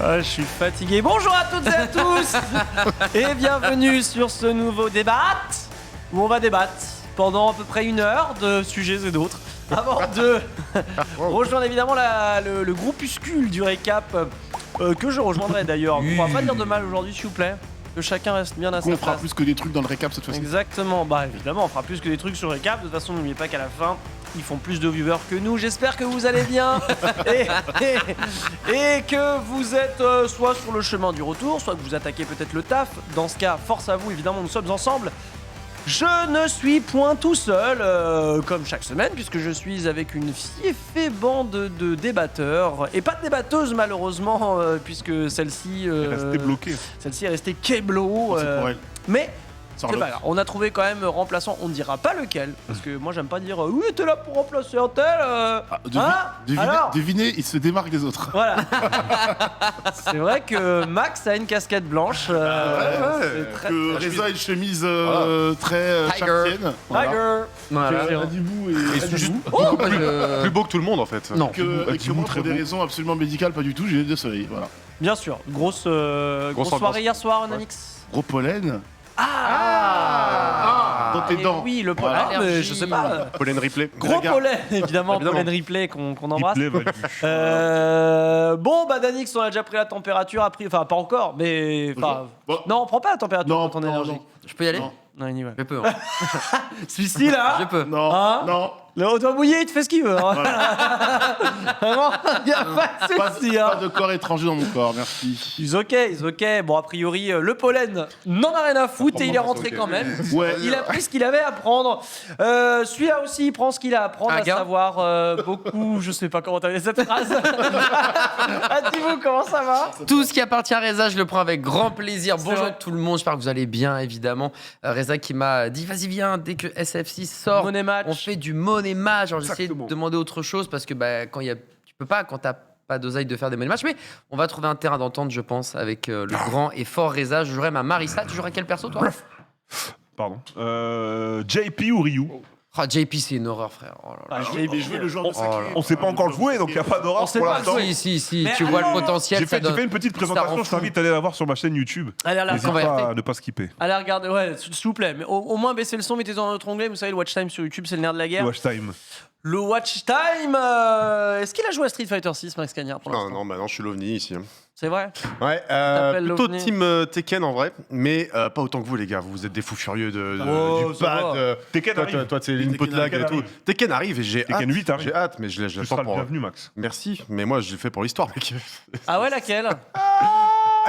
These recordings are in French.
Je suis fatigué. Bonjour à toutes et à tous et bienvenue sur ce nouveau débat où on va débattre pendant à peu près 1 heure de sujets et d'autres avant de rejoindre évidemment le groupuscule du récap que je rejoindrai d'ailleurs. On va pas dire de mal aujourd'hui s'il vous plaît, que chacun reste bien à sa On place. fera plus que des trucs dans le récap cette fois-ci. Exactement, bah évidemment on fera plus que des trucs sur le récap. De toute façon n'oubliez pas qu'à la fin ils font plus de viewers que nous. J'espère que vous allez bien et que vous êtes soit sur le chemin du retour, soit que vous attaquez peut-être le taf. Dans ce cas, force à vous, évidemment, nous sommes ensemble. Je ne suis point tout seul, comme chaque semaine, puisque je suis avec une fiefée bande de débatteurs. Et pas de débatteuse, malheureusement, puisque celle-ci... Elle est restée bloquée. Celle-ci est restée keblo. C'est pour elle. Mais... Sors c'est le. pas grave. On a trouvé quand même remplaçant, on ne dira pas lequel, parce que moi j'aime pas dire oui t'es là pour remplacer un tel. Alors Devinez, il se démarque des autres. voilà. C'est vrai que Max a une casquette blanche. C'est très Que Reza a une chemise très Tiger. chartienne. Tiger. Voilà. Que Adibou et juste Oh, plus beau que tout le monde en fait. Non. que moi, pour des raisons absolument médicales, pas du tout, j'ai les 2 soleils. Voilà. bien sûr, grosse ambiance. soirée hier soir, Nanix. Gros pollen. Ah, Dans tes et dents. oui, le pollen. Voilà. Ah, mais je sais pas. Pollen replay. Gros Regarde. pollen, évidemment, Évidemment. pollen replay qu'on embrasse. Il plaît, Bon, bah Danix, on a déjà pris la température, enfin pas encore, mais enfin, Bon. non, on prend pas la température Non, quand on est non, énergie. non. Je peux y aller? Non. Non, il y va. Je peux. Hein. Celui-ci là, Je peux. Non, Hein non. le haut doigt mouillé, il te fait ce qu'il veut. Hein. Vraiment, il y a pas de Pas, souci. pas Hein. de corps étranger dans mon corps, merci. Ils ok. Bon, a priori, le pollen n'en a rien à foutre et il est rentré quand même. Ouais. Il a pris ce qu'il avait à prendre. Celui-là aussi, il prend ce qu'il a à prendre, Un à gain. savoir beaucoup. Je sais pas comment t'as dit cette phrase. Dis-vous, comment ça va? Tout ce qui appartient à Reza, je le prends avec grand plaisir. C'est Bonjour vrai. tout le monde, j'espère que vous allez bien évidemment. Reza qui m'a dit vas-y viens, dès que SF6 sort, Money match. on fait du money match. Alors j'ai essayé de Exactement. demander autre chose parce que bah, quand il y a, tu peux pas quand t'as pas d'oseille de faire des money match, mais on va trouver un terrain d'entente je pense avec le grand et fort Reza. Je jouerai ma Marissa. Tu jouerais quel perso toi? Pardon. JP ou Ryu? Oh, JP c'est une horreur frère. Oh là là. Ah, Je vais jouer le joueur de Oh là sacré. là. On sait pas encore jouer, donc il n'y a pas On d'horreur sait pour pas l'instant. jouer. Si, Mais tu vois le potentiel. J'ai ça fait, donne- une petite ça rend présentation, je fou. t'invite à aller la voir sur ma chaîne YouTube. Allez, là, N'hésite on va pas arrêter. à ne pas skipper. allez regarder, ouais, s'il vous plaît. Mais au moins baissez le son, mettez dans notre onglet. Vous savez, le watch time sur YouTube, c'est le nerf de la guerre. Watch time. Le watch time. Est-ce qu'il a joué à Street Fighter 6, Max Cagnard, pour l'instant? Non, bah non, je suis l'OVNI ici. Hein. C'est vrai. Ouais, T'appelles plutôt l'OVNI. team Tekken en vrai, mais pas autant que vous les gars. Vous êtes des fous furieux Oh, du ça pad. va. Tekken arrive. Toi, c'est l'input Tekken lag et tout. arrive. Tekken arrive et j'ai Tekken hâte. 8 arrive. J'ai hâte, mais je Tu l'attends seras le pour. bienvenu, Max. Merci, mais moi je l'ai fait pour l'histoire, mec. Ah ouais, laquelle?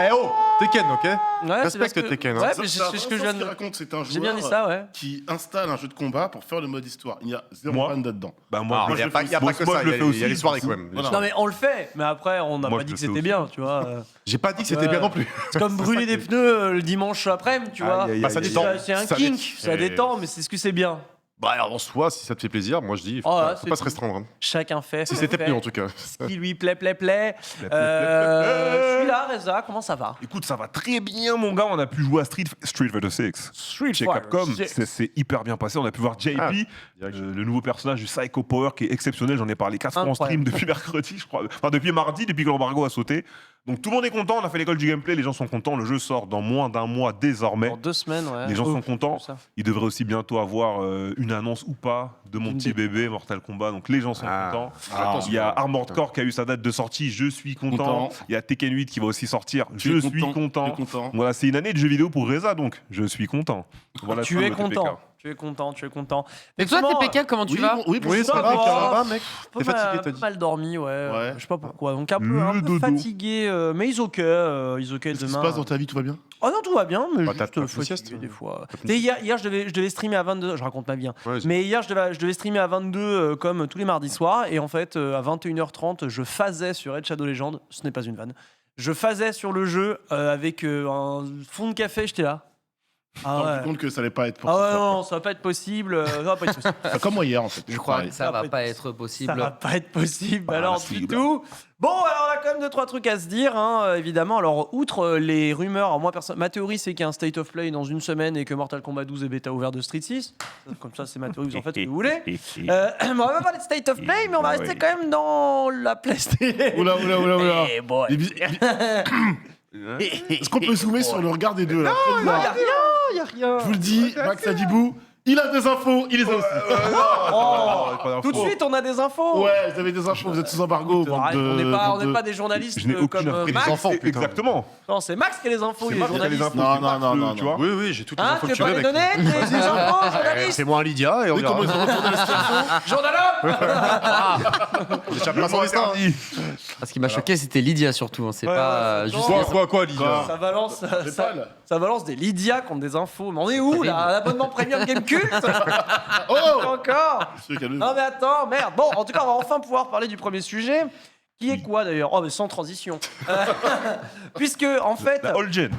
Eh oh, Tekken, ok. Ouais, c'est Respecte parce que- Tekken, hein. Ouais, Ça, mais c'est c'est ce que je viens de. raconte, c'est un J'ai bien dit joueur ça, ouais. qui installe un jeu de combat pour faire le mode histoire. Il y a zéro Moi fan dedans. Bah Ah, moi, mais je y a le pas fais y a aussi. pas que Moi, ça, je le fais il y aussi. a les soirées quand même. Voilà. Non mais on le fait, mais après on n'a Moi, pas je dit le que fais c'était aussi. bien, tu vois. J'ai pas dit que c'était bien non plus. C'est comme brûler des pneus le dimanche après-midi, tu vois. Aïe, aïe, Bah, ça aïe, détend. aïe. C'est un Ça kink, dé- ça détend, mais c'est ce que c'est bien. Bah alors en soi, si ça te fait plaisir, moi je dis, Oh, là, faut c'est pas se tout. restreindre. hein. Chacun fait. Si c'était fait plus en tout cas. ce qui lui plaît. Je suis là, Reza, comment ça va? Écoute, ça va très bien, mon gars. On a pu jouer à Street Fighter 6 Street chez Fighter Capcom. 6. C'est hyper bien passé. On a pu voir JP, Ah, direct. le nouveau personnage du Psycho Power qui est exceptionnel. J'en ai parlé 4 fois en stream Incroyable. depuis mercredi, je crois. Enfin, depuis mardi, depuis que l'embargo a sauté. Donc tout le monde est content. On a fait l'école du gameplay. Les gens sont contents. Le jeu sort dans moins d'un mois désormais. Dans 2 semaines, ouais. Les gens Oh, sont contents. ça. Il devrait aussi bientôt avoir une annonce ou pas de mon petit bébé Mortal Kombat. Donc les gens sont Ah. contents. Ah. Il y a Armored Core qui a eu sa date de sortie. Je suis content. Content. Il y a Tekken 8 qui va aussi sortir. Tu Je es suis content. Tu es content. Voilà, c'est une année de jeux vidéo pour Reza, donc je suis content. Voilà, Tu c'est es le TPK. content. Tu es content, tu es content. Et toi Effectivement, TPK comment tu Oui, vas? bon- oui, Oui, ça Ça va, va. ça va, mec. Pas T'es fatigué, mal, t'as dit. mal dormi, ouais. Ouais. Je sais pas pourquoi. Donc un peu, Le un peu dodo. fatigué, mais ils ok. Qu'est-ce qui se demain. passe dans ta vie, tout va bien? Oh non, tout va bien, mais Bah, t'as juste pas fait fatigué sieste, des fois. T'as fait Tu sais, hier je devais streamer à 22h, je raconte ma vie. Hein. Ouais, Mais hier, je devais streamer à 22 comme tous les mardis soirs. Et en fait, à 21h30, je phasais sur Red Shadow Legends. Ce n'est pas une vanne. Je phasais sur le jeu avec un fond de café, j'étais là. Je me suis rendu compte que ça allait pas être pour Ah ce ouais, soir, non, ça va pas être possible. Ça va pas être possible. quoi. Comme moi hier, en fait. Je crois Pareil. que ça va pas être Ça possible. va pas être possible, Pas alors possible. du tout. Bon, alors on a quand même 2-3 trucs à se dire, hein, évidemment. Alors, outre les rumeurs, alors moi, ma théorie, c'est qu'il y a un State of Play dans une semaine et que Mortal Kombat 12 est bêta ouvert de Street 6. Comme ça, c'est ma théorie, vous en faites ce que vous voulez. On va pas parler de State of Play, mais on va rester quand même dans la PlayStation. Oula. Eh, boy. Est-ce qu'on peut zoomer sur le regard des deux là Il y a rien. Je vous le dis, Max Adibou, il a des infos, il les a aussi. Tout de suite, on a des infos. Ouais, vous avez des infos, vous êtes sous embargo. bande Arrête, de- on n'est bande de- pas des journalistes Je n'ai aucune comme info. Max. enfants, putain. Exactement. Non, c'est Max qui a les infos, C'est il est Max qui a les journaliste. infos. Non, c'est Max, non, tu vois. Oui, j'ai toutes les Hein, infos tu que veux tu pas veux, les mec. donner des infos, journaliste. C'est moi Lydia et on Oui, comment ils ont retourné la situation Journalope. J'échappe pas son destin. Ce qui m'a choqué, c'était Lydia surtout. Hein. C'est Ouais, pas ouais, juste. non. Quoi, Lydia Ça balance, Pétale. ça balance des Lydia contre des infos. Mais on est où là? L'abonnement premium Game Cult? Oh Encore? Monsieur, calmez-vous. Non mais attends, merde. Bon, en tout cas, on va enfin pouvoir parler du premier sujet. Qui est quoi d'ailleurs? Oh, mais sans transition. Puisque, en fait, La old gen.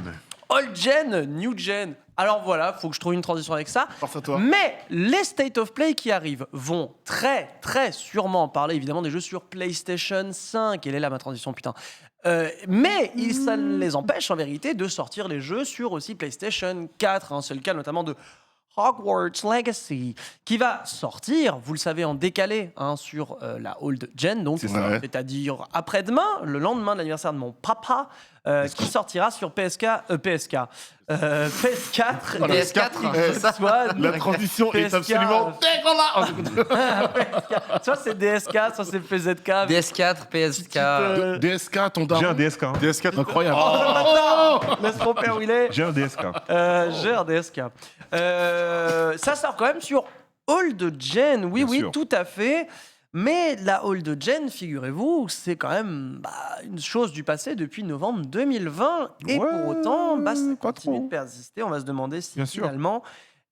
old gen, new gen. Alors voilà, faut que je trouve une transition avec ça. Force à toi. Mais les State of Play qui arrivent vont très sûrement parler évidemment des jeux sur PlayStation 5. Elle est là ma transition, putain. Mais ça ne les empêche en vérité de sortir les jeux sur aussi PlayStation 4. Hein. C'est le cas notamment de Hogwarts Legacy, qui va sortir, vous le savez, en décalé hein, sur la old gen, donc C'est ça. c'est-à-dire après-demain, le lendemain de l'anniversaire de mon papa, qui sortira sur PS4, PS4, c'est ça soit La transition est PSK, absolument soit c'est DSK, soit c'est PZK. DS4, PSK. DSK, ton daron. J'ai un DSK. hein. DS4. Incroyable. Laisse mon père où il est. J'ai un DSK. J'ai un DSK. Ça sort quand même sur Old Gen. Oui, Bien oui, sûr. tout à fait. Mais la Old Gen, figurez-vous, c'est quand même une chose du passé depuis novembre 2020. Et Ouais, pour autant, ça pas continue trop. de persister. On va se demander si Bien sûr. finalement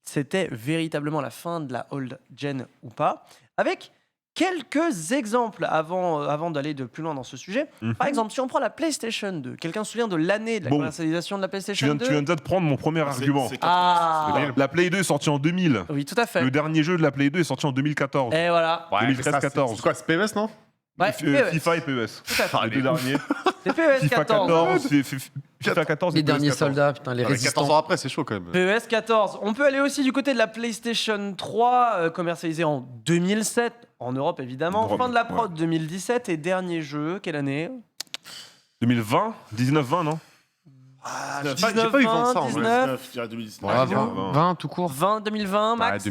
c'était véritablement la fin de la Old Gen ou pas. Avec quelques exemples avant d'aller de plus loin dans ce sujet. Mhm. Par exemple, si on prend la PlayStation 2, quelqu'un se souvient de l'année de la Bon. commercialisation de la Tu PlayStation viens, 2? tu viens déjà de prendre mon premier argument. C'est Ah La Play 2 est sortie en 2000. oui, tout à fait. Le dernier jeu de la Play 2 est sorti en 2014. Et voilà. 2013-14. C'est quoi, c'est PMS, non Ouais, PES. FIFA et PES. Tout à fait. Les deux derniers. C'est PES FIFA 14. 14, FIFA 14 et Les PES derniers 14. soldats, putain, les Avec 14 résistants. ans après, c'est chaud quand même. PES 14. On peut aller aussi du côté de la PlayStation 3, commercialisée en 2007, en Europe évidemment. Europe, Fin de la prod ouais. 2017 et dernier jeu, quelle année 2020 19-20, non J'ai pas eu 20 ça en vrai. 19, je dirais 2019. Ouais, Ah, 20, 20 tout court. 20, 2020, Ouais, Max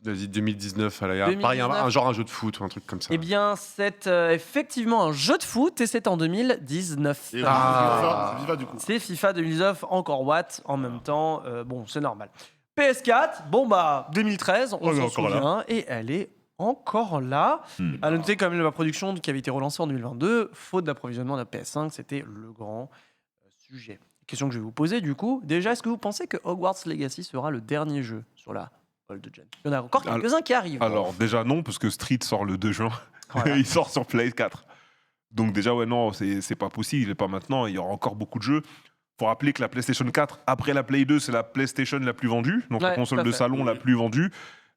2019, allez, 2019. pareil, genre un jeu de foot ou un truc comme ça. Eh bien, c'est effectivement un jeu de foot et c'est en 2019. Et Ah. c'est FIFA du coup. C'est FIFA 2019, encore Watt en même temps. Bon, c'est normal. PS4, bon bah 2013, on Elle est s'en encore là. souvient, et elle est encore là. À noter quand même la production qui avait été relancée en 2022, faute d'approvisionnement de la PS5, c'était le grand sujet. Question que je vais vous poser du coup. Déjà, est-ce que vous pensez que Hogwarts Legacy sera le dernier jeu sur la old gen? Il y en a encore quelques-uns qui arrivent. Alors déjà non, parce que Street sort le 2 juin. Voilà. Il sort sur Play 4. Donc déjà, ouais, non, c'est pas possible. Pas maintenant. Il y aura encore beaucoup de jeux. Faut rappeler que la PlayStation 4, après la Play 2, c'est la PlayStation la plus vendue. Donc Ouais, la tout console à de fait. salon la plus vendue.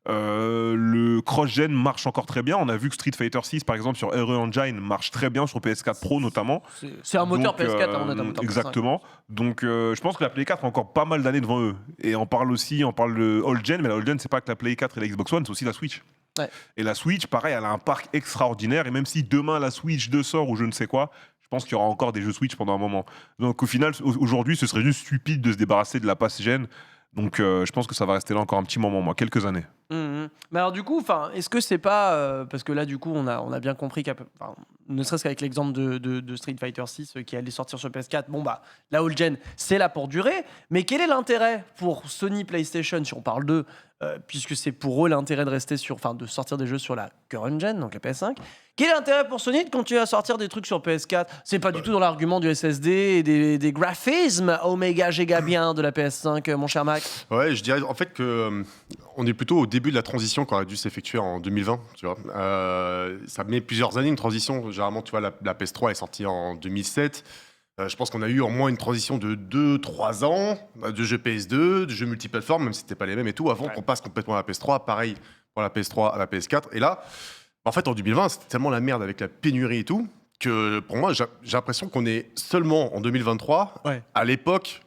Le cross-gen marche encore très bien. On a vu que Street Fighter 6, par exemple, sur Unreal Engine, marche très bien sur PS4 Pro notamment. C'est un moteur Donc, PS4 avant d'être un moteur PS5. exactement. Donc, je pense que la Play 4 a encore pas mal d'années devant eux. Et on parle de Old Gen, mais la Old Gen, c'est pas que la Play 4 et la Xbox One, c'est aussi la Switch. Ouais. Et la Switch, pareil, elle a un parc extraordinaire. Et même si demain la Switch 2 sort ou je ne sais quoi, je pense qu'il y aura encore des jeux Switch pendant un moment. Donc, au final, aujourd'hui, ce serait juste stupide de se débarrasser de la pass gen. Donc, je pense que ça va rester là encore un petit moment, moi, quelques années. Mhm. Mais alors du coup, est-ce que c'est pas parce que là du coup on a bien compris ne serait-ce qu'avec l'exemple de Street Fighter 6 qui allait sortir sur PS4, bon bah la old gen c'est là pour durer, mais quel est l'intérêt pour Sony PlayStation si on parle d'eux, puisque c'est pour eux l'intérêt de rester de sortir des jeux sur la current gen, donc la PS5. Quel est l'intérêt pour Sony de continuer à sortir des trucs sur PS4? C'est pas du tout dans l'argument du SSD et des graphismes Omega Giga bien de la PS5, mon cher Max. Ouais, je dirais en fait que on est plutôt au début de la transition qui aurait dû s'effectuer en 2020. Tu vois, ça met plusieurs années une transition. Généralement, tu vois, la PS3 est sortie en 2007. Je pense qu'on a eu au moins une transition de 2-3 ans de jeux PS2, de jeux multiplateformes, même si c'était pas les mêmes et tout, avant qu'on passe complètement à la PS3. Pareil pour la PS3 à la PS4. Et là, en fait, en 2020, c'était tellement la merde avec la pénurie et tout, que pour moi, j'ai l'impression qu'on est seulement en 2023, à l'époque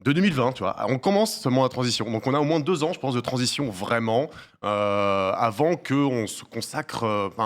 de 2020, tu vois. On commence seulement la transition. Donc on a au moins 2 ans, je pense, de transition vraiment, avant qu'on se consacre,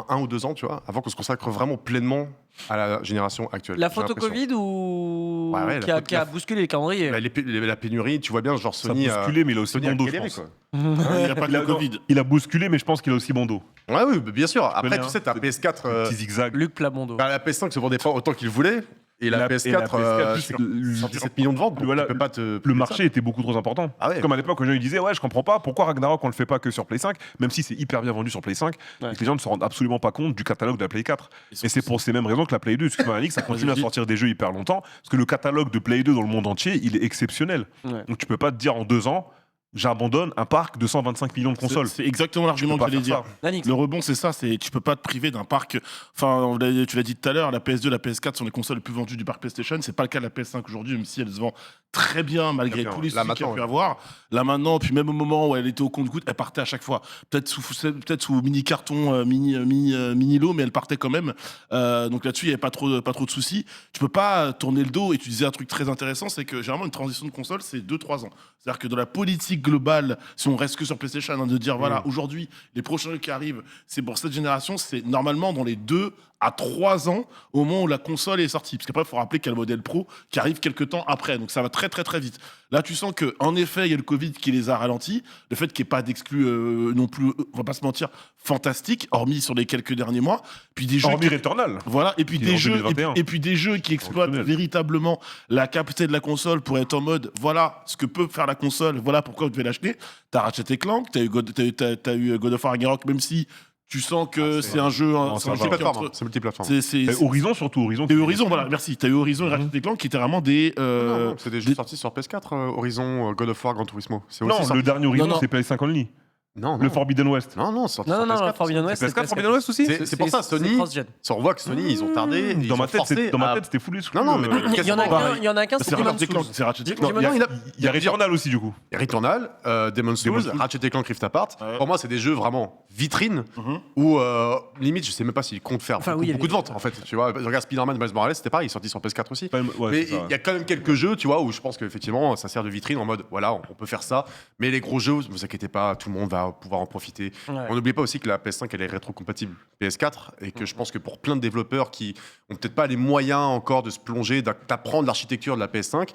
1 ou 2 ans, tu vois, avant qu'on se consacre vraiment pleinement à la génération actuelle. La j'ai photo l'impression. Covid ou Ouais, qui a bousculé les calendriers. La pénurie, tu vois bien, genre Ça a Sony bousculé, mais il a aussi Sony a bon dos, je galéré, pense. quoi. Il n'y a pas que le Covid. Il a bousculé, mais je pense qu'il a aussi bon dos. Ouais, oui, bien sûr. Après, connais, tu hein. sais, ta PS4, Petit zigzag. Luc Plamondo. la PS5 se vendait pas autant qu'il voulait, et la PS4, juste, 117 millions de ventes, donc voilà, tu peux pas te... le marché était beaucoup trop important. Ah ouais. Comme à l'époque, quand les gens ils disaient ouais, je comprends pas pourquoi Ragnarok on le fait pas que sur Play 5, même si c'est hyper bien vendu sur Play 5, et que les gens ne se rendent absolument pas compte du catalogue de la Play 4. Et c'est pour ces mêmes raisons que la Play 2, excuse-moi Yannick, ça continue à sortir des jeux hyper longtemps, parce que le catalogue de Play 2 dans le monde entier, il est exceptionnel. Ouais. Donc tu peux pas te dire en 2 ans, j'abandonne un parc de 125 millions de consoles. C'est exactement l'argument que Tu peux j'allais pas dire. faire Nanix. Le rebond, c'est ça, c'est tu peux pas te priver d'un parc. Enfin, tu l'as dit tout à l'heure, la PS2, la PS4 sont les consoles les plus vendues du parc PlayStation. C'est pas le cas de la PS5 aujourd'hui, même si elle se vend très bien malgré Très bien, tous les là, soucis qu'il y a maintenant, pu avoir. Là maintenant, puis même au moment où elle était au compte-gouttes, elle partait à chaque fois. Peut-être sous mini carton, mini lot, mais elle partait quand même. Donc là-dessus, il y avait pas trop de soucis. Tu peux pas tourner le dos. Et tu disais un truc très intéressant, c'est que généralement une transition de console, c'est 2-3 ans. C'est-à-dire que dans la politique globale, si on reste que sur PlayStation, de dire voilà, aujourd'hui, les prochains jeux qui arrivent, c'est pour cette génération, c'est normalement dans les 2 à 3 ans au moment où la console est sortie. Parce qu'après, il faut rappeler qu'il y a le modèle Pro qui arrive quelques temps après. Donc ça va très très très vite. Là, tu sens qu'en effet, il y a le Covid qui les a ralentis. Le fait qu'il n'y ait pas d'exclus non plus, on va pas se mentir, fantastique, hormis sur les quelques derniers mois. Puis des jeux Hormis Returnal. voilà, et puis Qui est des en jeux, 2021. et puis des jeux qui exploitent Exceptionnel. véritablement la capacité de la console pour être en mode, voilà ce que peut faire la console, voilà pourquoi vous devez l'acheter. T'as Ratchet & Clank, t'as eu God of War Ragnarok, même si tu sens que c'est un jeu, ça c'est un va. jeu qui est entre- C'est multiplateforme. c'est Horizon surtout, Horizon. T'as eu Horizon, voilà, merci. T'as eu Horizon et Ratchet & Clank qui étaient vraiment des. Non, c'est des jeux sortis sur PS4, Horizon, God of War, Gran Turismo. C'est aussi Non, sorti. le dernier Horizon, Non, non. c'est Play 5 only. Non, Le Forbidden West. Non, sorti Non, sur non, non, PS4. Forbidden West. PS4, Forbidden West aussi C'est pour ça, Sony, cross-gen. on voit que Sony, ils ont tardé. Dans ma tête, c'était full exclu. Non, mais Il y en a Pareil. qu'un, il y en a qu'un, c'est C'est Demon's Ratchet & Clank, Souls. c'est Ratchet & Clank. Non, Il y a, il y a- il y a Returnal aussi, du coup. Returnal, Demon's Souls, Ratchet & Clank Rift Apart. Ouais. Pour moi, c'est des jeux vraiment vitrines Mhm. où, limite, je sais même pas s'ils comptent faire Enfin, beaucoup, oui, il y beaucoup de avait- ventes, en fait. Tu vois, je regarde Spider-Man Miles Morales, c'était pareil, il est sorti sur PS4 aussi. Ouais, Mais c'est ça, il y a quand même quelques jeux, tu vois, où je pense qu'effectivement, ça sert de vitrine en mode, voilà, on peut faire ça. Mais les gros jeux, ne vous inquiétez pas, tout le monde va pouvoir en profiter. Ouais. On n'oublie pas aussi que la PS5, elle est rétro-compatible PS4 et que je pense que pour plein de développeurs qui ont peut-être pas les moyens encore de se plonger, d'apprendre l'architecture de la PS5,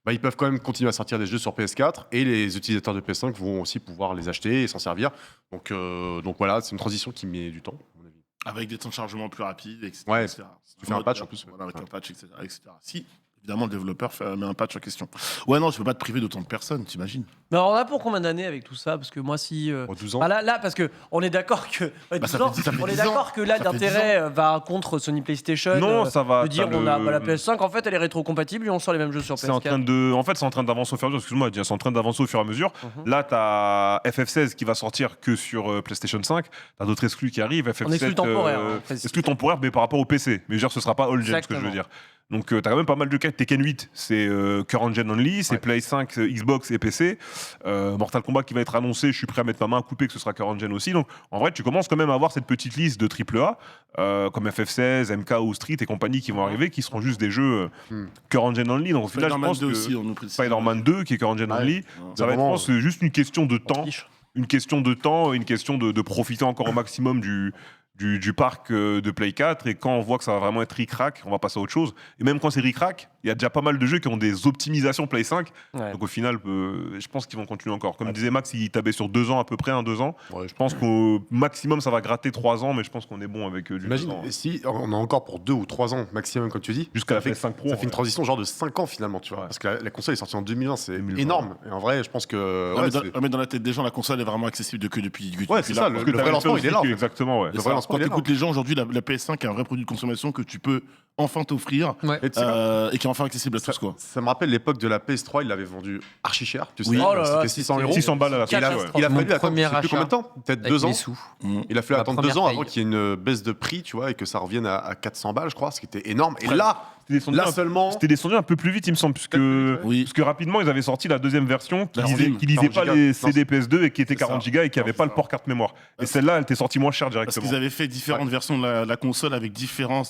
bah, ils peuvent quand même continuer à sortir des jeux sur PS4 et les utilisateurs de PS5 vont aussi pouvoir les acheter et s'en servir. Donc voilà, c'est une transition qui met du temps, à mon avis. Avec des temps de chargement plus rapides, etc. Ouais, etc. si tu fais un patch, en plus, Voilà, avec ouais. un patch, etc. Si, évidemment, le développeur met un patch en question. Ouais, non, tu peux pas te priver d'autant de personnes, t'imagines. Mais alors là, pour combien d'années avec tout ça? Parce que moi, si. Pour 12 ans. Ah là, parce que on est d'accord que. Ouais, Bah, 12 ça ans, fait 10 ça fait on est 10 ans. d'accord que là, Ça fait l'intérêt va contre Sony PlayStation. Non, ça va. De dire, t'as on a le- bah, la PS5, en fait, elle est rétro-compatible et on sort les mêmes jeux sur C'est en train PS4. de, en fait, c'est en train d'avancer au fur et à mesure. Excuse-moi, c'est en train d'avancer au fur et à mesure. Mhm. Là, t'as FF16 qui va sortir que sur PlayStation 5. T'as d'autres exclus qui arrivent. FF7, En exclu temporaire, hein, exclus temporaire, mais par rapport au PC. Mais je veux dire, ce sera pas all gen, ce que je veux Exactement. dire. Donc, t'as quand même pas mal de cas. Tekken 8, c'est current gen only, c'est Ouais. Play 5, Xbox et PC. Mortal Kombat qui va être annoncé, je suis prêt à mettre ma main à couper que ce sera current gen aussi. Donc, en vrai, tu commences quand même à avoir cette petite liste de AAA, comme FF16, MK ou Street et compagnie qui vont arriver, qui seront juste des jeux current gen only. Donc, au final, je Spider-Man pense 2 que aussi, on nous précise. Spider-Man 2 qui est current gen Ouais. only. Ça va être, je Vraiment, pense, juste une question de temps. triche. Une question de temps, une question de profiter encore au maximum du parc de Play 4. Et quand on voit que ça va vraiment être ric-rac, on va passer à autre chose. Et même quand c'est ric-rac, il y a déjà pas mal de jeux qui ont des optimisations Play 5. Ouais. Donc au final, je pense qu'ils vont continuer encore. Comme disait Max, il tapait sur 2 ans à peu près, 2 ans. Ouais, Je pense qu'au maximum, ça va gratter 3 ans, mais je pense qu'on est bon avec du 2 Imagine, ans. et si on a encore pour 2 ou 3 ans maximum, comme tu dis, Jusqu'à la ça fait- PS5 Pro. Ça en fait une vrai. transition genre de 5 ans finalement, tu vois. Ouais. Parce que la console est sortie en 2020, c'est 2020. énorme. Et en vrai, je pense que. Non, ouais, mais dans, c'est- mais dans la tête des gens, la console est vraiment accessible que depuis. Ouais, c'est là. ça, Parce le que vrai t'avais lancement, fait il est aussi là, en que- fait. Exactement, ouais. Le vrai lancement, Quand il est tu là. écoutes les gens aujourd'hui, la PS5 est un vrai produit de consommation que tu peux enfin t'offrir Ouais. Et tu sais quoi, et qui est enfin accessible à tous, quoi. ça me rappelle l'époque de la PS3, il l'avait vendu archi cher, tu sais. Oui. Oh là là, C'était 600 euros. 600 balles à la Il a, Catastrophe. il a Mon fallu attendre premier je sais plus combien de temps, peut-être Avec 2 ans. mes sous. Il a fallu Ma attendre première 2 ans paye. avant qu'il y ait une baisse de prix, tu vois, et que ça revienne à 400 balles, je crois, ce qui était énorme. Et là, Là seulement. C'était descendu un peu plus vite, il me semble, puisque, Oui. parce que rapidement, ils avaient sorti la deuxième version qui La lisait, Slim, qui lisait 40 pas gigas. les Non, CD PS2 et qui était c'est 40 ça. Go et qui avait Non, pas c'est le ça. port carte mémoire. Et Parce- celle-là, elle était sortie moins cher Parce directement. qu'ils avaient fait différentes versions de la console avec différents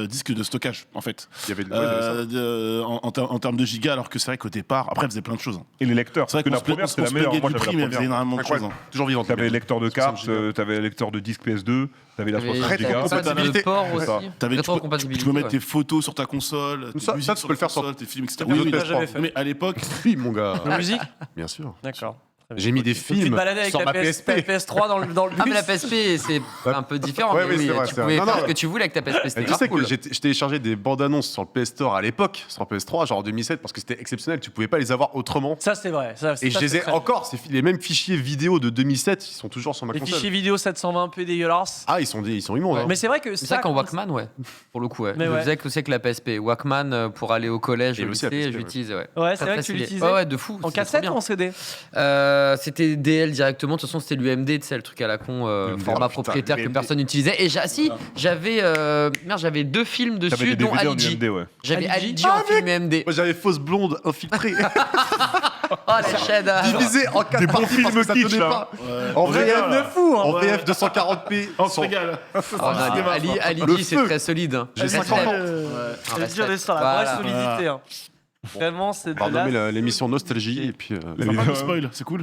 disques de stockage, en fait. Il y avait ouais, il y avait ça. En termes de gigas, alors que c'est vrai qu'au départ, après, elle faisait plein de choses. Et les lecteurs. C'est vrai Parce que qu'on la se première, c'était la se meilleure. plaignait Moi, du j'avais prix, mais la elle faisait première. énormément de choses. Incroyable. Toujours vivante. T'avais lecteur de 60 cartes, gigas. t'avais lecteur de disque PS2, t'avais la 60 T'avais gigas. compatibilité de port C'est ça. aussi. Tu peux Rétrocompatibilité, mettre ouais. tes photos sur ta console, tes Ça, musiques tu sur peux le ta faire sur- console, tes films, etc. Oui, oui, oui, j'avais fait. Mais à l'époque, Oui, mon gars. La musique Bien sûr. D'accord. Très bien. J'ai mis des Donc, tu te films baladais avec sur la ma PSP. PSP. PS3 dans le bus. Ah, mais la PSP, c'est un peu différent. Ouais, mais oui, c'est vrai, tu c'est pouvais vrai. Non, faire non, ce que tu voulais avec ta PSP. Et C'était tu grave sais que cool. je téléchargeais des bandes annonces sur le PS Store à l'époque, sur le PS3, genre en 2007, parce que c'était exceptionnel. Tu pouvais pas les avoir autrement. Ça, c'est vrai. Ça, Et je les ai encore, les mêmes fichiers vidéo de 2007, ils sont toujours sur ma Les console. fichiers vidéo 720p dégueulasses. Ah, ils sont immondes. hein. Mais c'est vrai que C'est ça qu'en Walkman, ouais. Pour le coup, ouais. Mais Je ouais. faisais aussi avec la PSP. Walkman, pour aller au collège, Et au aussi la lycée, PSP, ouais. j'utilisais, ouais. Ouais, c'est Très, vrai très que tu stylé. l'utilisais. Ouais, ouais, de fou. En c'était trop cassette bien. ou en CD? C'était DL directement. De toute façon, c'était l'UMD, tu sais, le truc à la con, format putain, propriétaire que l'UMD. personne n'utilisait. Et j'avais j'avais 2 films T'avais dessus, des dont DVD en Ali G. UMD, ouais. J'avais Ali Ali G. G en film UMD. Moi, j'avais fausse blonde infiltrée, Oh, la chaîne. divisée en 4 Des bons parties parce que films ça kitsch, tenait là. pas. ouais, En on VF régale, de là. fou, en Ouais. VF 240p. On se régale. Ali Le G, c'est feu. très solide. hein. J'ai Respect. 50 ans. Je vais respect. dire ça, la Voilà. vraie solidité. hein. Vraiment, c'est de Pardonnez la... l'émission Nostalgie et puis. Sympa de spoil, c'est cool.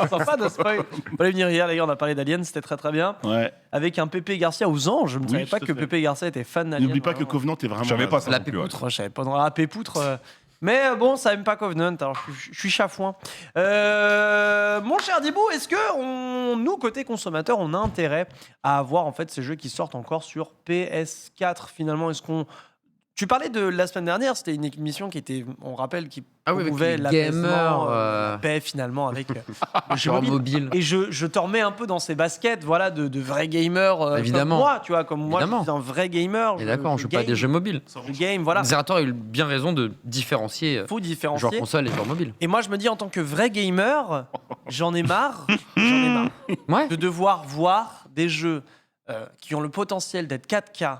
Sympa de spoil. Fallait venir hier, d'ailleurs, on a parlé d'Alien, c'était très très bien. Ouais. Avec un Pépé Garcia aux anges. Je ne Oui, savais pas tout à que fait. Pépé Garcia était fan d'Alien. N'oublie pas que vraiment. Covenant est vraiment. Je savais pas ça. La non plus, ouais. Pépoutre, je savais pas dans la Pépoutre. Mais bon, ça aime pas Covenant, alors je suis chafouin. Mon cher Dibou, est-ce que nous, côté consommateur, on a intérêt à avoir en fait ces jeux qui sortent encore sur PS4 finalement? Est-ce qu'on... Tu parlais de la semaine dernière, c'était une émission qui était, on rappelle, qui Ah oui, avec promouvait les l'apaisement, gamers, la paix finalement avec le jeu Genre mobile. mobile. Et je te remets un peu dans ces baskets, voilà, de vrais gamers Évidemment. comme moi, tu vois, comme moi, Évidemment. je suis un vrai gamer. Et d'accord, on joue pas à des jeux mobiles. Je game, voilà. Zerator a eu bien raison de différencier Faut joueurs différencier. console et joueurs mobiles. Et moi, je me dis, en tant que vrai gamer, j'en ai marre Ouais. de devoir voir des jeux qui ont le potentiel d'être 4K.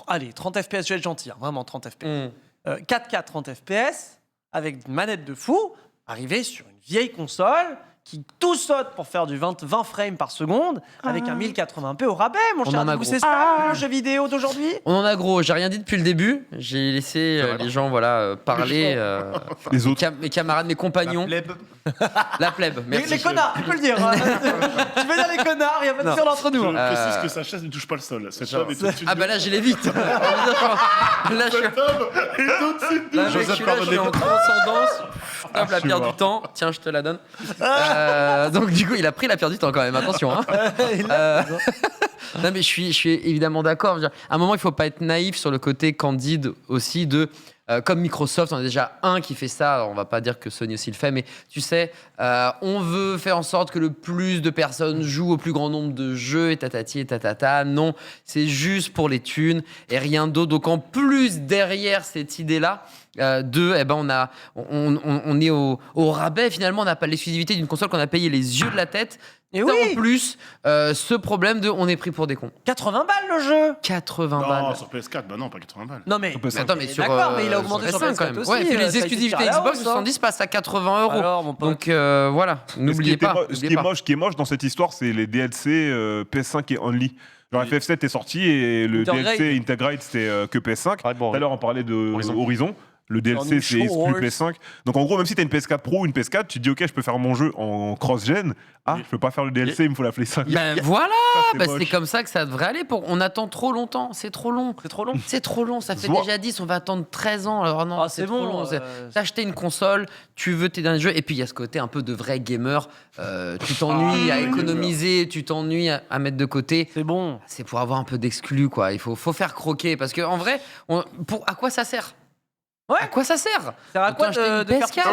Allez, 30 FPS, je vais être gentil, hein, vraiment 30 FPS. 4K 30 FPS, avec une manette de fou, arriver sur une vieille console qui tout saute pour faire du 20 frames par seconde, avec un 1080p au rabais, mon On cher. en a Dibou. gros. C'est ça le jeu vidéo d'aujourd'hui? On en a gros, j'ai rien dit depuis le début. J'ai laissé les gens parler. Les autres. Mes camarades, mes compagnons. La plèbe. Merci. Les connards, tu peux le dire. hein. Tu veux dire les connards, il n'y a pas de Non. sur entre nous. Je hein. précise que sa chaise ne touche pas le sol. Cette homme est au-dessus de Ah bah là, je l'évite. Là, je suis... Cet homme est au-dessus de Là, mec, Joseph je suis en transcendance. Hop, la pierre mort. du temps. Tiens, je te la donne. Donc, du coup, il a pris la pierre du temps quand même. Attention. Hein. Non, mais je suis évidemment d'accord. Je veux dire, À un moment, il faut pas être naïf sur le côté candide aussi de. Comme Microsoft, on a déjà un qui fait ça. Alors, on va pas dire que Sony aussi le fait, mais tu sais, on veut faire en sorte que le plus de personnes jouent au plus grand nombre de jeux et tatati et tatata. Non, c'est juste pour les thunes et rien d'autre. Donc, en plus, derrière cette idée-là, on est au rabais. Finalement, on n'a pas l'exclusivité d'une console qu'on a payé les yeux de la tête. Et T'as oui. en plus, ce problème de on est pris pour des cons. 80 balles le jeu. 80 Non, balles. sur PS4, bah non, pas 80 balles. Non mais, Sur PS5. Mais attends, mais sur. d'accord, mais il a augmenté sur PS5 PS4 quand même. aussi, Ouais, et puis ça a les été exclusivités tiré à la Xbox hausse, 70 passent à 80 euros. Alors, mon pote. Donc voilà, n'oubliez pas. Ce qui est moche dans cette histoire, c'est les DLC PS5 et Only. Genre Oui. FF7 est sorti et le Intergrade. DLC Integrate c'était que PS5. Ah, bon, Tout à l'heure on parlait de Horizon. Le DLC c'est Show exclu PS5. Donc en gros, même si t'as une PS4 Pro ou une PS4, tu te dis ok, je peux faire mon jeu en cross-gen. Ah, je peux pas faire le DLC, il me faut la Play 5. Ben voilà, c'est c'est moche. comme ça que ça devrait aller. On attend trop longtemps, c'est trop long. C'est trop long. C'est trop long, ça fait Vois. déjà 10, on va attendre 13 ans. Alors non, Ah, c'est c'est trop bon. long. T'as acheté une console, tu veux tes derniers jeux, et puis il y a ce côté un peu de vrai gamer. Tu t'ennuies à économiser, tu t'ennuies à mettre de côté. C'est bon. C'est pour avoir un peu d'exclus, quoi. Il faut faire croquer. Parce qu'en vrai, à quoi ça sert? Ouais. À quoi ça sert? Ça sert à quoi Autant acheter de une faire PS4? Tiens,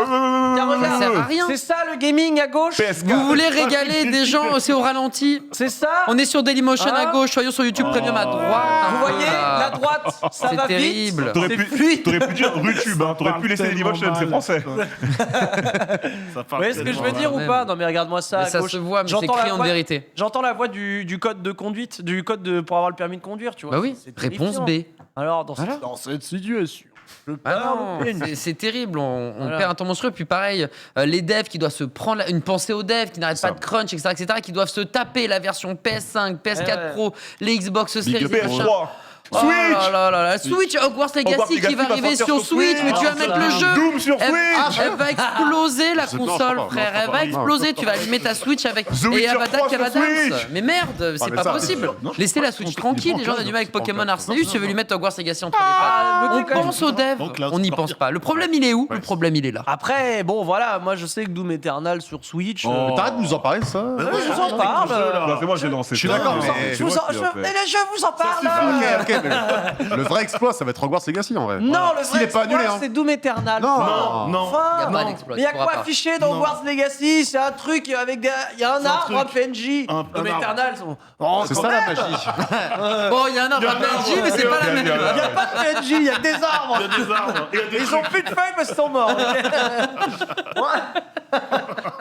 regarde. Ça sert à rien. C'est ça le gaming à gauche. Vous voulez régaler des gens, c'est au ralenti. C'est ça. On est sur Dailymotion Ah. à gauche, soyons sur YouTube Premium à droite. Vous voyez, la droite, ça C'est va terrible. vite. T'aurais C'est pu, fluide. t'aurais pu dire YouTube, hein. T'aurais pu laisser Dailymotion, c'est français. Ça Vous voyez ce que je veux tellement dire ou même. pas? Non mais regarde-moi ça. Mais à ça gauche. se voit, mais c'est J'entends la criant de voix- vérité. J'entends la voix du code de conduite, du code pour avoir le permis de conduire, tu vois. Bah oui, C'est réponse terrifiant. B. Alors Voilà. dans cette situation, je Ah parle non, au pénis. c'est terrible, on Voilà. perd un temps monstrueux. Puis pareil, les devs qui doivent se prendre une pensée aux devs, qui n'arrêtent pas de crunch, etc., qui doivent se taper la version PS5, PS4 Ouais. Pro, les Xbox Series, Big machin. PS3. Oh là là là là, Switch, Hogwarts Legacy qui va arriver sortir sur Switch, mais tu vas Oh, mettre ça. le jeu. Doom sur Elle, Switch. elle va exploser la C'est- non, console, non, frère. non, Elle va non. exploser. Tu vas allumer ta Switch avec. The Et Witcher elle va 3 qu'elle va sur dance. Switch. Mais merde, c'est mais pas ça, possible. non, Laissez la Switch tranquille. Les gens ont du mal avec Pokémon Arceus. Tu veux lui mettre Hogwarts Legacy entre les pattes. On pense aux devs. Donc là, On n'y c'est pense parti. pas. Le problème, il est où? Le problème, il est là. Après, bon voilà, moi je sais que Doom Eternal sur Switch. Mais t'arrêtes de nous en parler de ça je vous en parle. Non, c'est moi, j'ai lancé. Je suis ça. d'accord, C'est mais- Je moi vous en, qui l'ai fait. mais là, je vous en parle. Ah, ok, mais le vrai exploit, ça va être Hogwarts Legacy en vrai. Non, le S'il vrai est pas annulé, exploit, hein. c'est Doom Eternal. Non. Enfin, Non, enfin. Y a pas non. d'exploit. Mais il y a tu pourras quoi pas. affiché dans Non. Hogwarts Legacy? C'est un truc avec des. Il y a un arbre, un truc. PNJ. Un Doom arbre. Eternal. Oh, C'est quand ça la même. magie. Bon, il y a un arbre à PNJ, mais c'est pas la même. Il n'y a pas de PNJ, il y a des arbres. Il y a des arbres. Il y a des Ils ont plus de feuilles parce qu'ils sont morts. ok Ouais.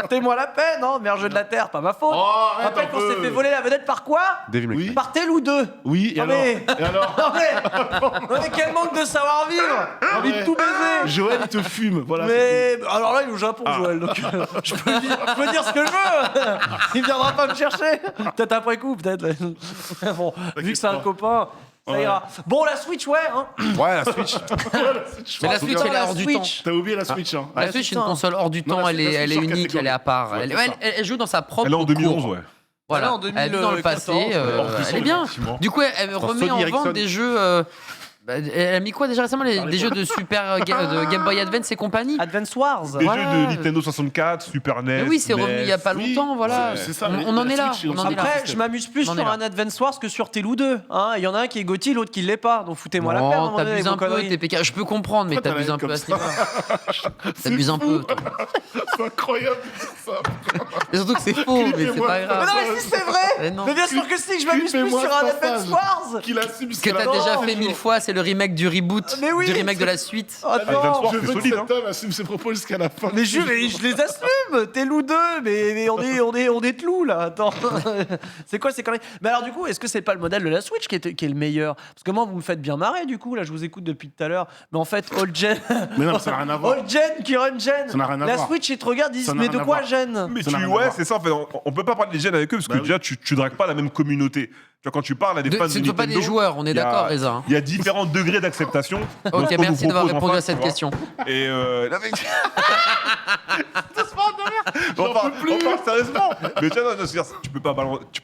Fais-moi la peine, non, meilleur jeu de la Terre, pas ma faute. Oh, arrête Rappelle un qu'on peu. s'est fait voler la vedette par quoi? Devil May Cry. Oui. Par tel ou deux. Oui, et Non, alors mais- Et alors Non mais quel manque de savoir-vivre. J'ai envie de tout baiser. Joël, il te fume. Voilà. Mais alors là, il est au Japon, Joël. Donc je peux dire ce que je veux. Il viendra pas me chercher. Peut-être après coup, peut-être. Bon, vu que c'est un copain, ça Ouais. ira. Bon, la Switch, ouais. Hein. Ouais, la Switch. Mais la Switch, elle est la hors du temps. Switch. T'as oublié la Switch, hein. La Switch, c'est une putain. console hors du Non, temps. la Elle Switch, est la Switch unique, elle est à part. Ouais, Elle c'est ça. elle joue dans sa propre. Elle est en 2011, cour. ouais. Voilà, Elle est en elle vit dans le passé, 2014, elle est bien. Du coup, elle remet Sony en Ericsson. vente des jeux. Elle a mis quoi déjà récemment? Des jeux de Super de Game Boy Advance et compagnie. Advance Wars. Des Voilà. jeux de Nintendo 64, Super NES. Mais oui, c'est revenu il y a pas oui, longtemps, voilà. ouais, c'est ça, mais On en la est là. Switch, On en est là. Après, je m'amuse plus On en est sur là. un Advance Wars que sur Telou 2. Hein. Il y en a un qui est Gotti, l'autre qui l'est pas. Donc foutez-moi la paix. à un moment donné, T'abuses avec un vos peu, conneries. TPK. Je peux comprendre, mais Pourquoi t'abuses t'as un peu l'air à ce comme niveau-là. T'abuses un peu. toi. C'est incroyable de dire ça. Et surtout que c'est faux, mais c'est Clippez-moi pas ça. Mais grave. non, mais si c'est vrai. Mais non. Mais bien sûr que si, que je m'amuse plus Clippez-moi sur un ce Advance passage. Wars. Qu'il assume Que jusqu'à t'as la déjà fin. fait 1000 fois, c'est le remake du reboot, Mais oui. du remake de la suite. Attends. Advance Wars, Je c'est veux que solide, cet homme assume ses propos jusqu'à la fin. Mais je les assume. Telou 2, mais on est Telou là. Attends. C'est quoi ces conneries? Mais alors du coup, est-ce que c'est pas le modèle de la Switch qui est le meilleur? Parce que moi, vous me faites bien marrer du coup. Là, je vous écoute depuis tout à l'heure. Mais en fait, old gen. Mais non, ça n'a rien à voir. Old gen qui run gen. Ça n'a rien à La voir. Switch, ils te regardent, ils disent Ça n'a mais rien de à quoi voir. gen? Mais Ça n'a rien à ouais, voir. c'est ça en fait. On peut pas parler des gènes avec eux parce que Bah déjà tu dragues pas la même communauté. Tu vois, quand tu parles à des fans de Ce ne sont pas des Nintendo, joueurs, on est il y a- d'accord, Reza. hein. Il y a différents degrés d'acceptation. de ce Ok, qu'on nous merci d'avoir propose en répondu à face, cette tu vois. question. Et là, mec. on parle sérieusement. Mais tiens, non, c'est-à-dire,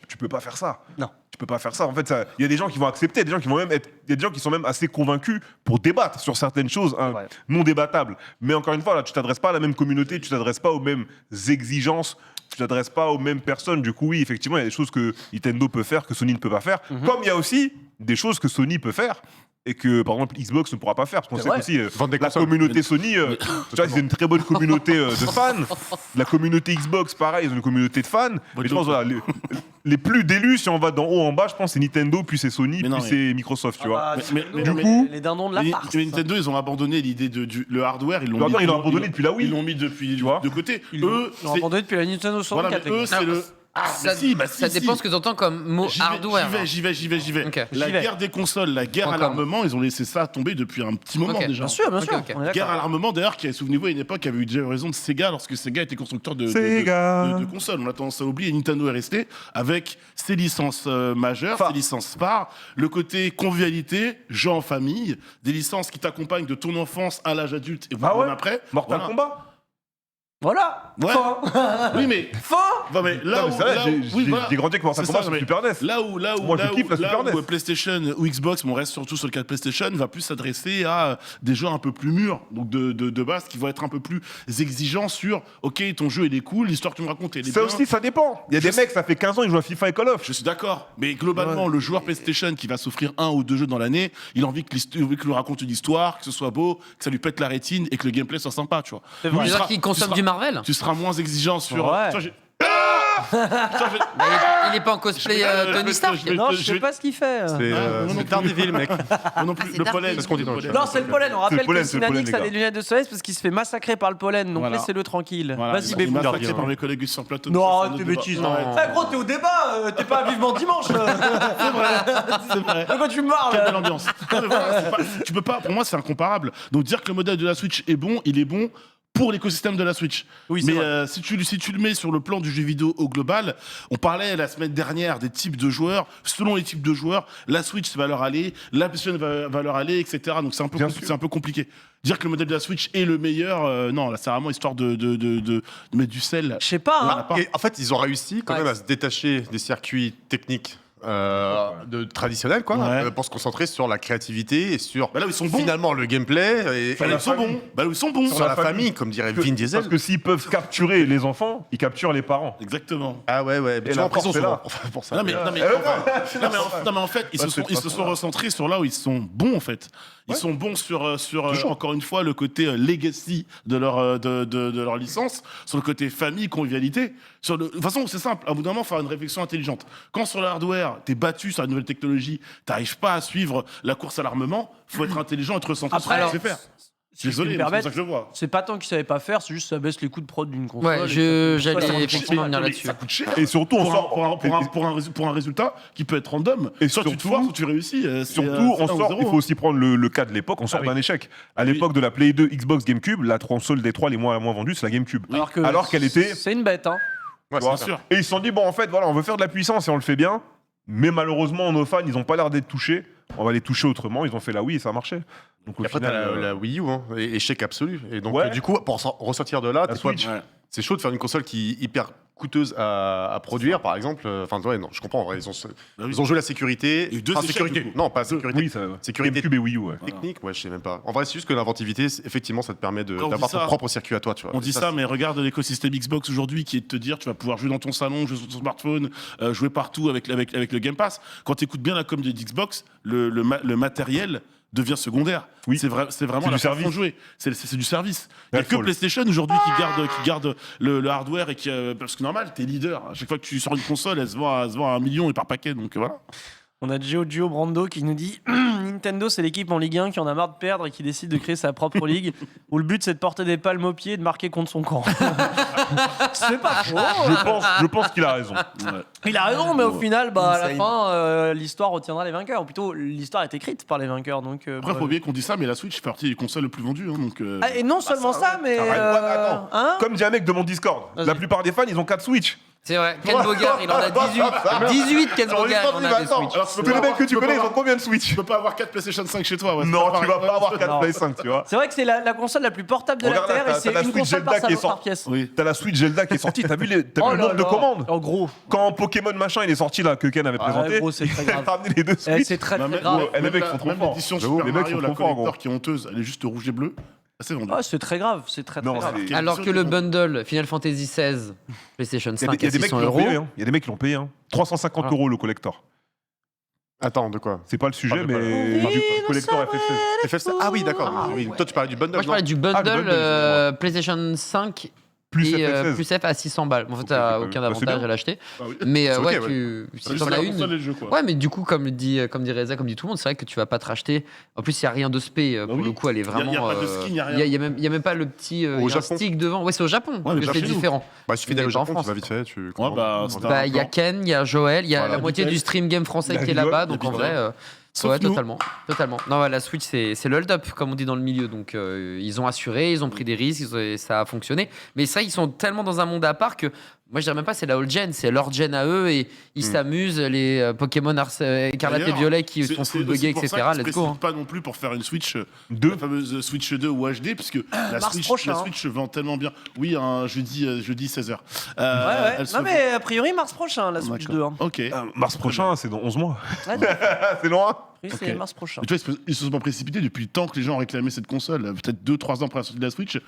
tu peux pas faire ça. Non. Tu peux pas faire ça. En fait, il y a des gens qui vont accepter, des gens qui vont même être, il y a des gens qui sont même assez convaincus pour débattre sur certaines choses Ouais. non débattables. Mais encore une fois, là, tu t'adresses pas à la même communauté, tu t'adresses pas aux mêmes exigences. Tu t'adresses pas aux mêmes personnes. Du coup, oui, effectivement, il y a des choses que Nintendo peut faire que Sony ne peut pas faire. Comme il y a aussi des choses que Sony peut faire et que, par exemple, Xbox ne pourra pas faire. Parce qu'on C'est sait vrai. qu'aussi, Vendre des la consoles. communauté Sony, tu vois, ils ont une très bonne communauté de fans. La communauté Xbox, pareil, ils ont une communauté de fans. Mais je pense, voilà, les plus d'élus, si on va d'en haut en bas, je pense c'est Nintendo, puis c'est Sony, Mais non, puis mais- c'est Microsoft, tu vois. Ah bah, Mais- c'est mais- nous, du coup, les dindons de la Mais farce. Nintendo, ils ont abandonné l'idée le hardware. Ils l'ont Le hardware, mis- ils l'ont abandonné depuis la Wii. Ils l'ont mis depuis Tu vois. de côté. Ils Eux, l'ont c'est- abandonné depuis la Nintendo voilà, 64. mais eux, les gars. c'est le. Ah, Ça, si, bah, ça si, dépend si. ce que tu entends comme mot J'y vais, hardware. J'y vais. Ok. La J'y vais. guerre des consoles, la guerre à .com. l'armement, ils ont laissé ça tomber depuis un petit moment Ok. déjà. Bien sûr, bien Ok, sûr. ok. on est Guerre d'accord. à l'armement, d'ailleurs, qui, souvenez-vous, à une époque, avait eu déjà raison de Sega lorsque Sega était constructeur de consoles. On a tendance à oublier. Nintendo est resté avec ses licences majeures, ses licences phares, le côté convivialité, jeux en famille, des licences qui t'accompagnent de ton enfance à l'âge adulte et voire Ah ouais même après. Mortal Voilà. Kombat Voilà. Ouais. Fin. Oui, mais. Fin. Non, mais là Non, où. mais c'est vrai, là où- j'ai oui, voilà. j'ai grandi avec Mortal C'est Kombat ça, sur mais Super NES. Là où Moi, je kiffe la Super NES. PlayStation ou Xbox, mais on reste surtout sur le cas de PlayStation, va plus s'adresser à des jeux un peu plus mûrs, donc de base, qui vont être un peu plus exigeants sur OK, ton jeu il est cool, l'histoire que tu me racontes elle est Ça bien. aussi, ça dépend. Il y a des mecs, ça fait 15 ans, ils jouent à FIFA et Call of. Je suis d'accord, mais globalement, le joueur PlayStation qui va s'offrir 1 ou 2 jeux dans l'année, il a envie que lui raconte une histoire, que ce soit beau, que ça lui pète la rétine et que le gameplay soit sympa, tu vois. C'est Lui, vrai. il C'est-à-dire sera- qu'ils tu consomment seras- du Marvel. Tu seras moins exigeant sur. Ouais. Putain, Putain, Il est pas en cosplay Tony Stark. Non, je je sais vais- pas ce qu'il fait. C'est Daredevil, mec. Moi non plus, c'est le Dark pollen. Knight. C'est ce qu'on dit dans le chat. Non, c'est le pollen. On rappelle pollen, que c'est le pollen, Sinanix les a gars. des lunettes de soleil parce qu'il se fait massacrer par le pollen. Donc Voilà. laissez-le tranquille. Voilà, Vas-y, il Bébou. m'a massacré par mes collègues sur plateau. Non, ça, c'est un t'es autre bêtise. débat. Non. Eh gros, t'es au débat. T'es pas à vivement dimanche. C'est vrai. De quoi tu me parles Quelle belle ambiance. Non, mais voilà, tu peux pas. Pour moi, c'est incomparable. Donc dire que le modèle de la Switch est bon, il est bon pour l'écosystème de la Switch. Oui, c'est mais vrai. si tu le mets sur le plan du jeu vidéo au global, on parlait la semaine dernière des types de joueurs. Selon les types de joueurs, la Switch va leur aller, la PlayStation va leur aller, etc. Donc c'est un peu, Bien sûr. c'est un peu compliqué. Dire que le modèle de la Switch est le meilleur, non, là c'est vraiment histoire de mettre du sel. Je sais pas. Voilà. Hein. Pas. Et en fait, ils ont réussi quand Ouais. même à se détacher des circuits techniques traditionnels, quoi, Ouais. pour se concentrer sur la créativité et sur Bah là où ils sont bons. finalement le gameplay et Bah là, ils sont bons. Bah là où ils sont bons. sur la la famille. famille, comme dirait Parce Vin que- Diesel. Parce que s'ils peuvent capturer les enfants, ils capturent les parents. Exactement. Ah ouais, mais Et tu vas la en prison force est souvent là. pour ça. Non mais, non, non, mais en fait, ils se sont recentrés sur là où ils sont bons en fait. Ils sont bons sur encore une fois le côté legacy de leur licence, sur le côté famille, convivialité. De toute façon, c'est simple. À bout d'un moment, faire une réflexion intelligente. Quand sur le hardware, t'es battu sur la nouvelle technologie, t'arrives pas à suivre la course à l'armement, faut être intelligent, être centré sur ce Après, que tu sais faire. Si je Désolé, puis me mais c'est comme permettre, ça que je le vois. c'est pas tant qu'ils savaient pas faire, c'est juste que ça baisse les coûts de prod d'une console. Ouais, et j'allais ça coûte effectivement cher. venir Mais là-dessus. ça coûte cher. Et surtout, on sort. Pour un résultat qui peut être random. Et soit tu te surtout- foires, soit tu réussis. Surtout, c'est on un ou sort, zéro, il faut hein. aussi prendre le cas de l'époque, on sort d'un échec. À l'époque de la Play 2, Xbox, GameCube, la console des trois les moins vendue, c'est la GameCube. Alors qu'elle était. C'est une bête, hein. Ouais, Tu vois. c'est sûr. Et ils se sont dit, bon, en fait, voilà, on veut faire de la puissance et on le fait bien, mais malheureusement, nos fans, ils n'ont pas l'air d'être touchés. On va les toucher autrement. Ils ont fait la Wii et ça a marché. Donc au Et après, final, t'as la Wii U, hein, échec absolu. Et donc, Ouais. du coup, pour ressortir de là, la t'es pas- Switch. Ouais. c'est chaud de faire une console qui est hyper coûteuse à produire, par exemple. Enfin, ouais, non, je comprends. En vrai, Bah oui. ils ont joué la sécurité. Il y a eu deux Enfin, échecs, sécurité. du coup. Non, pas sécurité. Oui, ça, Sécurité GameCube et Wii U, ouais. technique. Ouais, je sais même pas. En vrai, c'est juste que l'inventivité, effectivement, ça te permet Quand on dit d'avoir ton ça, propre circuit à toi, tu vois. On Et dit ça, mais regarde l'écosystème Xbox aujourd'hui qui est de te dire tu vas pouvoir jouer dans ton salon, jouer sur ton smartphone, jouer partout avec le Game Pass. Quand tu écoutes bien la com de Xbox, le matériel devient secondaire. Oui. C'est vraiment C'est la du façon service. de jouer. C'est du service. Il n'y a Ouais, que faut le- PlayStation aujourd'hui qui garde le hardware et qui parce que normal, t'es leader. À chaque fois que tu sors une console, elle se vend à 1 million et par paquet. Donc voilà. On a Gio Brando qui nous dit Nintendo, c'est l'équipe en Ligue 1 qui en a marre de perdre et qui décide de créer sa propre ligue où le but c'est de porter des palmes aux pieds et de marquer contre son camp. C'est pas faux. Je pense qu'il a raison. Il a raison, mais au final, bah, à la Insane. fin, l'histoire retiendra les vainqueurs. Ou plutôt, l'histoire est écrite par les vainqueurs. Donc, Après, bref. faut oublier qu'on dit ça, mais la Switch fait partie des consoles les plus vendues. Hein, donc, Ah, et non seulement ça, mais. Arrête, attends. hein Comme dit un mec de mon Discord, Vas-y. la plupart des fans, ils ont 4 Switch. C'est vrai. Ken Bogard, il en a 18. 18 Ken Bogard, il en a des Switch. alors, tu peux Tous les pas mecs que tu peux connais, ils pas ont combien de Switch Tu peux pas avoir 4 PlayStation 5 chez toi. Ouais, c'est Non, tu vas pareil. pas avoir 4 Non. Play 5, tu vois. C'est vrai que c'est la console la plus portable de Regarde la là, Terre et t'as c'est la une Switch console Zelda par qui est par sortie. pièce. Oui. T'as la Switch Zelda qui est sortie, t'as vu Oh le là nombre de là. commandes En gros, Quand Pokémon machin il est sorti là, que Ken avait présenté, gros, c'est très il a grave. ramené les deux Eh, Switch. c'est très Bah, très même- grave. ouais, les mecs sont trop Même forts. l'édition J'avoue, Super les mecs Mario, sont la trop forts, collector gros. qui est honteuse, elle est juste rouge et bleu. C'est vendu. Ah, c'est très grave, c'est très très Non, grave. c'est- Alors que le bundle Final Fantasy XVI, PlayStation Il 5 y a à des mecs qui 600 l'ont euros. payé, hein. Il y a des mecs qui l'ont payé, hein. 350 Ah. € le collector. Attends, de quoi C'est pas le sujet, Ah, mais mais du collector FF16. FF7 Ah oui, d'accord. Ah, oui. ouais. Toi, tu parlais du bundle. Moi, je non parlais du bundle, Ah, le bundle, excusez-moi. PlayStation 5 Plus et FF16. plus F à 600 balles. En fait, Ok, t'as ok, aucun bah, c'est avantage bien. à l'acheter. Ah oui. Mais C'est ok, ouais, ouais. si C'est t'en la as console et une. le jeu, quoi. Ouais, mais du coup, comme dit Reza, comme dit tout le monde, c'est vrai que tu vas pas te racheter. En plus, il n'y a rien de spé. Pour oui. le coup, elle est vraiment. Y a pas de skin, y a rien. Il y a même pas le petit Au y a un Japon. stick devant. Ouais, c'est au Japon. Ouais, mais que pas c'est chez nous. différent. Bah, il suffit d'aller au Mais pas en Japon, France, tu vas vite fait. Tu Ouais, bah, c'est Bah, il y a Ken, il y a Joël, il y a Voilà, la moitié Vitoy. du stream game français La qui est Vitoy, là-bas. la Donc en Vitoy. vrai. Sauf Ouais, nous. totalement. Non, ouais, la Switch, c'est le hold-up, comme on dit dans le milieu. Donc, ils ont assuré, ils ont pris des risques, ça a fonctionné. Mais ça, ils sont tellement dans un monde à part que Moi, je dirais même pas c'est la old gen, c'est leur gen à eux et ils s'amusent, les Pokémon Écarlate et D'ailleurs, Violet qui c'est- sont c'est full buggés, aussi pour etc. ça qu'ils se Let's go. précipitent pas non plus pour faire une Switch Deux. la fameuse Switch 2 ou HD, puisque la Mars Switch, prochain, la hein. Switch vend tellement bien. Oui, un jeudi 16h. Ouais. Non, mais a priori, mars prochain, la Switch 2. Hein. Ok. Mars prochain, c'est dans 11 mois. Ouais, C'est loin. oui, c'est Ok. mars prochain. Mais tu vois, ils se sont pas précipités depuis le temps que les gens ont réclamé cette console. Peut-être 2-3 ans après la sortie de la Switch.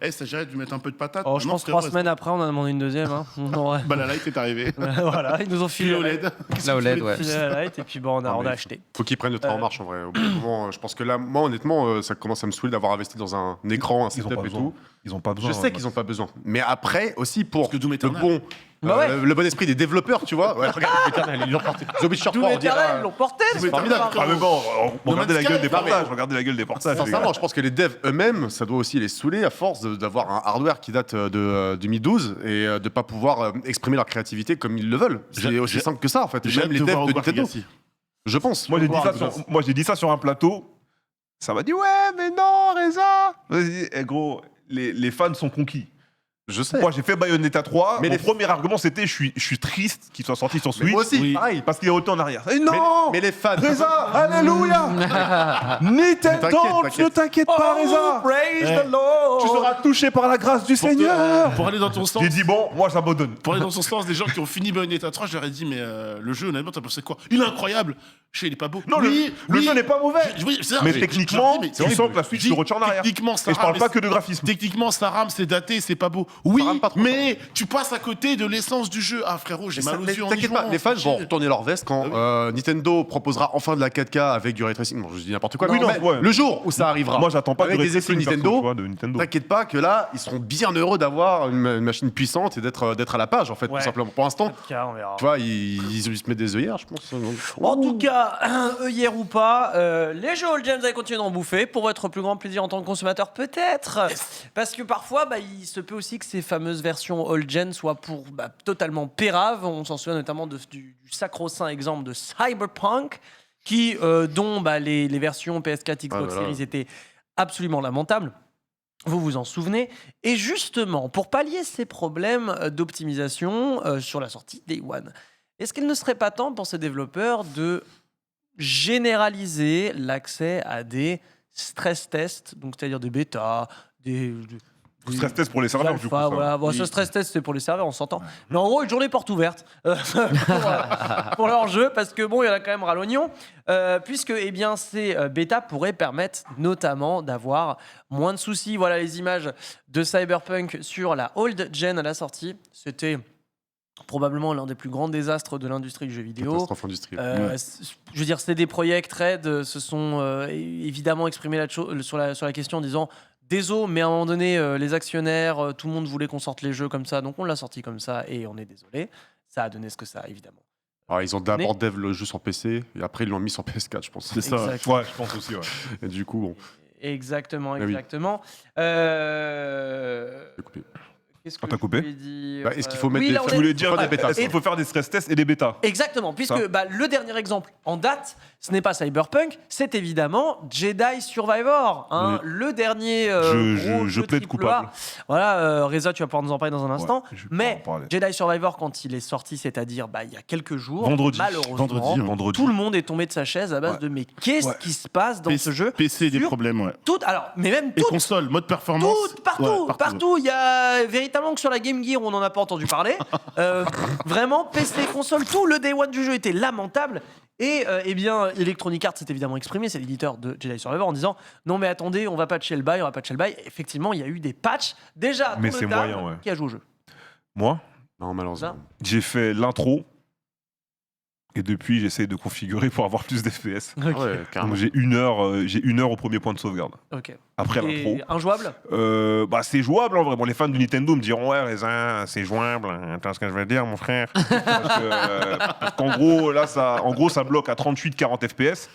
Ça j'arrête de lui mettre un peu de patate. Oh, je Non, pense frérot, 3 semaines après, on a demandé une deuxième. Hein. Ouais. Bah, la Lite est arrivée. Voilà, ils nous ont Puis filé l'OLED. La OLED, ouais. la Lite et puis bon, on a Non, mais- acheté. Faut qu'ils prennent le train en marche en vrai. Au bout d'un moment, je pense que là, moi honnêtement, ça commence à me saouler d'avoir investi dans un écran, un Ils ont setup pas et besoin. tout. Ils ont pas besoin. Je sais qu'ils ont pas besoin. Mais après, aussi pour Parce que Doom le Eternal. bon, Bah ouais. le bon esprit des développeurs, tu vois. Ouais, regarde, Doom Eternal, ils l'ont porté. The Witcher Doom 3, on Eternal, dirait. ils l'ont porté, c'est formidable. pas Ah mais bon, regardez la Man's gueule des Sky, non, mais- portages. Regardez la gueule des portages. les Sincèrement, gars. je pense que les devs eux-mêmes, ça doit aussi les saouler à force d'avoir un hardware qui date de 2012 et de pas pouvoir exprimer leur créativité comme ils le veulent. C'est J'ai- aussi j'ai- simple que ça en fait. J'ai Même hâte les de devs voir de Hogwarts Nintendo, Legacy. je pense. Moi j'ai dit ça sur un plateau. Ça m'a dit ouais mais non Reza. Vas-y, eh, gros, les fans sont conquis. Je sais. Moi j'ai fait Bayonetta 3. Mais Mon les- premier argument c'était je suis triste qu'il soit sorti sur Mais Switch. moi aussi, Oui. pareil. Parce qu'il est retourné en arrière. Et non Mais les fans. Reza, alléluia Nintendo, T'inquiète. ne t'inquiète pas Reza. praise the Lord. Tu seras touché par la grâce du Seigneur. Pour aller dans ton sens. J'ai dit bon, moi j'abandonne. Pour aller dans son sens, des gens qui ont fini Bayonetta 3, je leur ai dit, mais le jeu, honnêtement, t'as pensé quoi? Il est incroyable. Je sais, il est pas beau. Non, Oui, le oui. jeu n'est pas mauvais. Oui, c'est ça, Mais je- techniquement, je leur dis, tu sens que la Switch se retient en arrière. Techniquement, ça Et je parle rame, pas mais que de graphisme. Techniquement, ça rame, c'est daté, c'est pas beau. Oui, rame pas trop. mais tu passes à côté de l'essence du jeu. Ah, frérot, j'ai Mais mal aux mais yeux en y t'inquiète pas, jouant. les fans vont retourner leur veste quand Nintendo proposera enfin de la 4K avec du ray tracing. Bon, je dis n'importe quoi. Oui, mais non, ouais. le jour où ça arrivera, Moi j'attends pas avec de des exclus ray tracing, perso, Nintendo, tu vois, de Nintendo. t'inquiète pas que là, ils seront bien heureux d'avoir une machine puissante et d'être à la page en fait, Ouais. tout simplement. Pour l'instant, On verra. tu vois, ils se mettent des œillères, je pense. En tout cas, hier ou pas, les jeux All Gen, vous allez continuer d'en bouffer pour votre plus grand plaisir en tant que consommateur, peut-être. Parce que parfois, il se peut aussi que ces fameuses versions All Gen soient totalement péraves. On s'en souvient notamment du sacro-saint exemple de Cyberpunk, dont les versions PS4, Xbox voilà. Series étaient absolument lamentables. Vous vous en souvenez. Et justement, pour pallier ces problèmes d'optimisation sur la sortie Day One, est-ce qu'il ne serait pas temps pour ces développeurs de généraliser l'accès à des stress tests, donc c'est-à-dire des bêtas, des Stress test pour les serveurs, du coup. alphas, ça. voilà. Bon, Oui. ce stress test c'est pour les serveurs, on s'entend. Mais en gros, une journée porte ouverte pour leur jeu, parce que bon, il y en a quand même ras l'oignon, puisque ces bêtas pourraient permettre notamment d'avoir moins de soucis. Voilà les images de Cyberpunk sur la old gen à la sortie. C'était probablement l'un des plus grands désastres de l'industrie du jeu vidéo. Catastrophe industrielle. Je veux dire, c'est des projets Red se sont évidemment exprimés sur la question en disant désolé, mais à un moment donné, les actionnaires, tout le monde voulait qu'on sorte les jeux comme ça, donc on l'a sorti comme ça et on est désolé. Ça a donné ce que ça a, évidemment. Alors, ils ont d'abord dev le jeu sur PC et après ils l'ont mis sur PS4, je pense. C'est ça. Exact. Ouais, je pense aussi, ouais. Et du coup, bon, Exactement, oui. exactement. j'ai coupé. Qu'est-ce que t'as je coupé voulais dire Est-ce qu'il faut mettre Oui, des là, on Tu est- voulais dire, Pas des bêtas, est-ce qu'il quoi. faut faire des stress tests et des bêtas? Exactement, puisque Ça. le dernier exemple en date, ce n'est pas Cyberpunk, c'est évidemment Jedi Survivor, Oui. le dernier Je gros jeu plaide AAA. coupable. Voilà, Reza, tu vas pouvoir nous en parler dans un instant. Ouais, je vais Mais pouvoir en parler. Jedi Survivor, quand il est sorti, c'est-à-dire il y a quelques jours, Vendredi. malheureusement, Vendredi. tout le monde est tombé de sa chaise à base Ouais. de mais qu'est-ce Ouais. qui se passe dans ce jeu PC, des sur problèmes, ouais. mais même Et tout, console, mode performance. partout. Il y a véritablement que sur la Game Gear, on n'en a pas entendu parler. Vraiment, PC, console, tout le Day One du jeu était lamentable. Et Electronic Arts s'est évidemment exprimé, c'est l'éditeur de Jedi Survivor, en disant non mais attendez, on va patcher le bail, on va patcher le bail. Effectivement, il y a eu des patchs déjà. Mais tour de c'est table, moyen, ouais. Qui a joué au jeu? Moi, Non, malheureusement. j'ai fait l'intro. Et depuis, j'essaie de configurer pour avoir plus d'FPS. Ok. Ouais, carrément. Donc j'ai une heure au premier point de sauvegarde. Ok. Après Et l'intro. injouable? C'est jouable en vrai. Bon, les fans de Nintendo me diront ouais, Raisin, c'est jouable. Attends ce que je veux dire, mon frère. Parce qu'en gros, là, ça bloque à 38-40 FPS.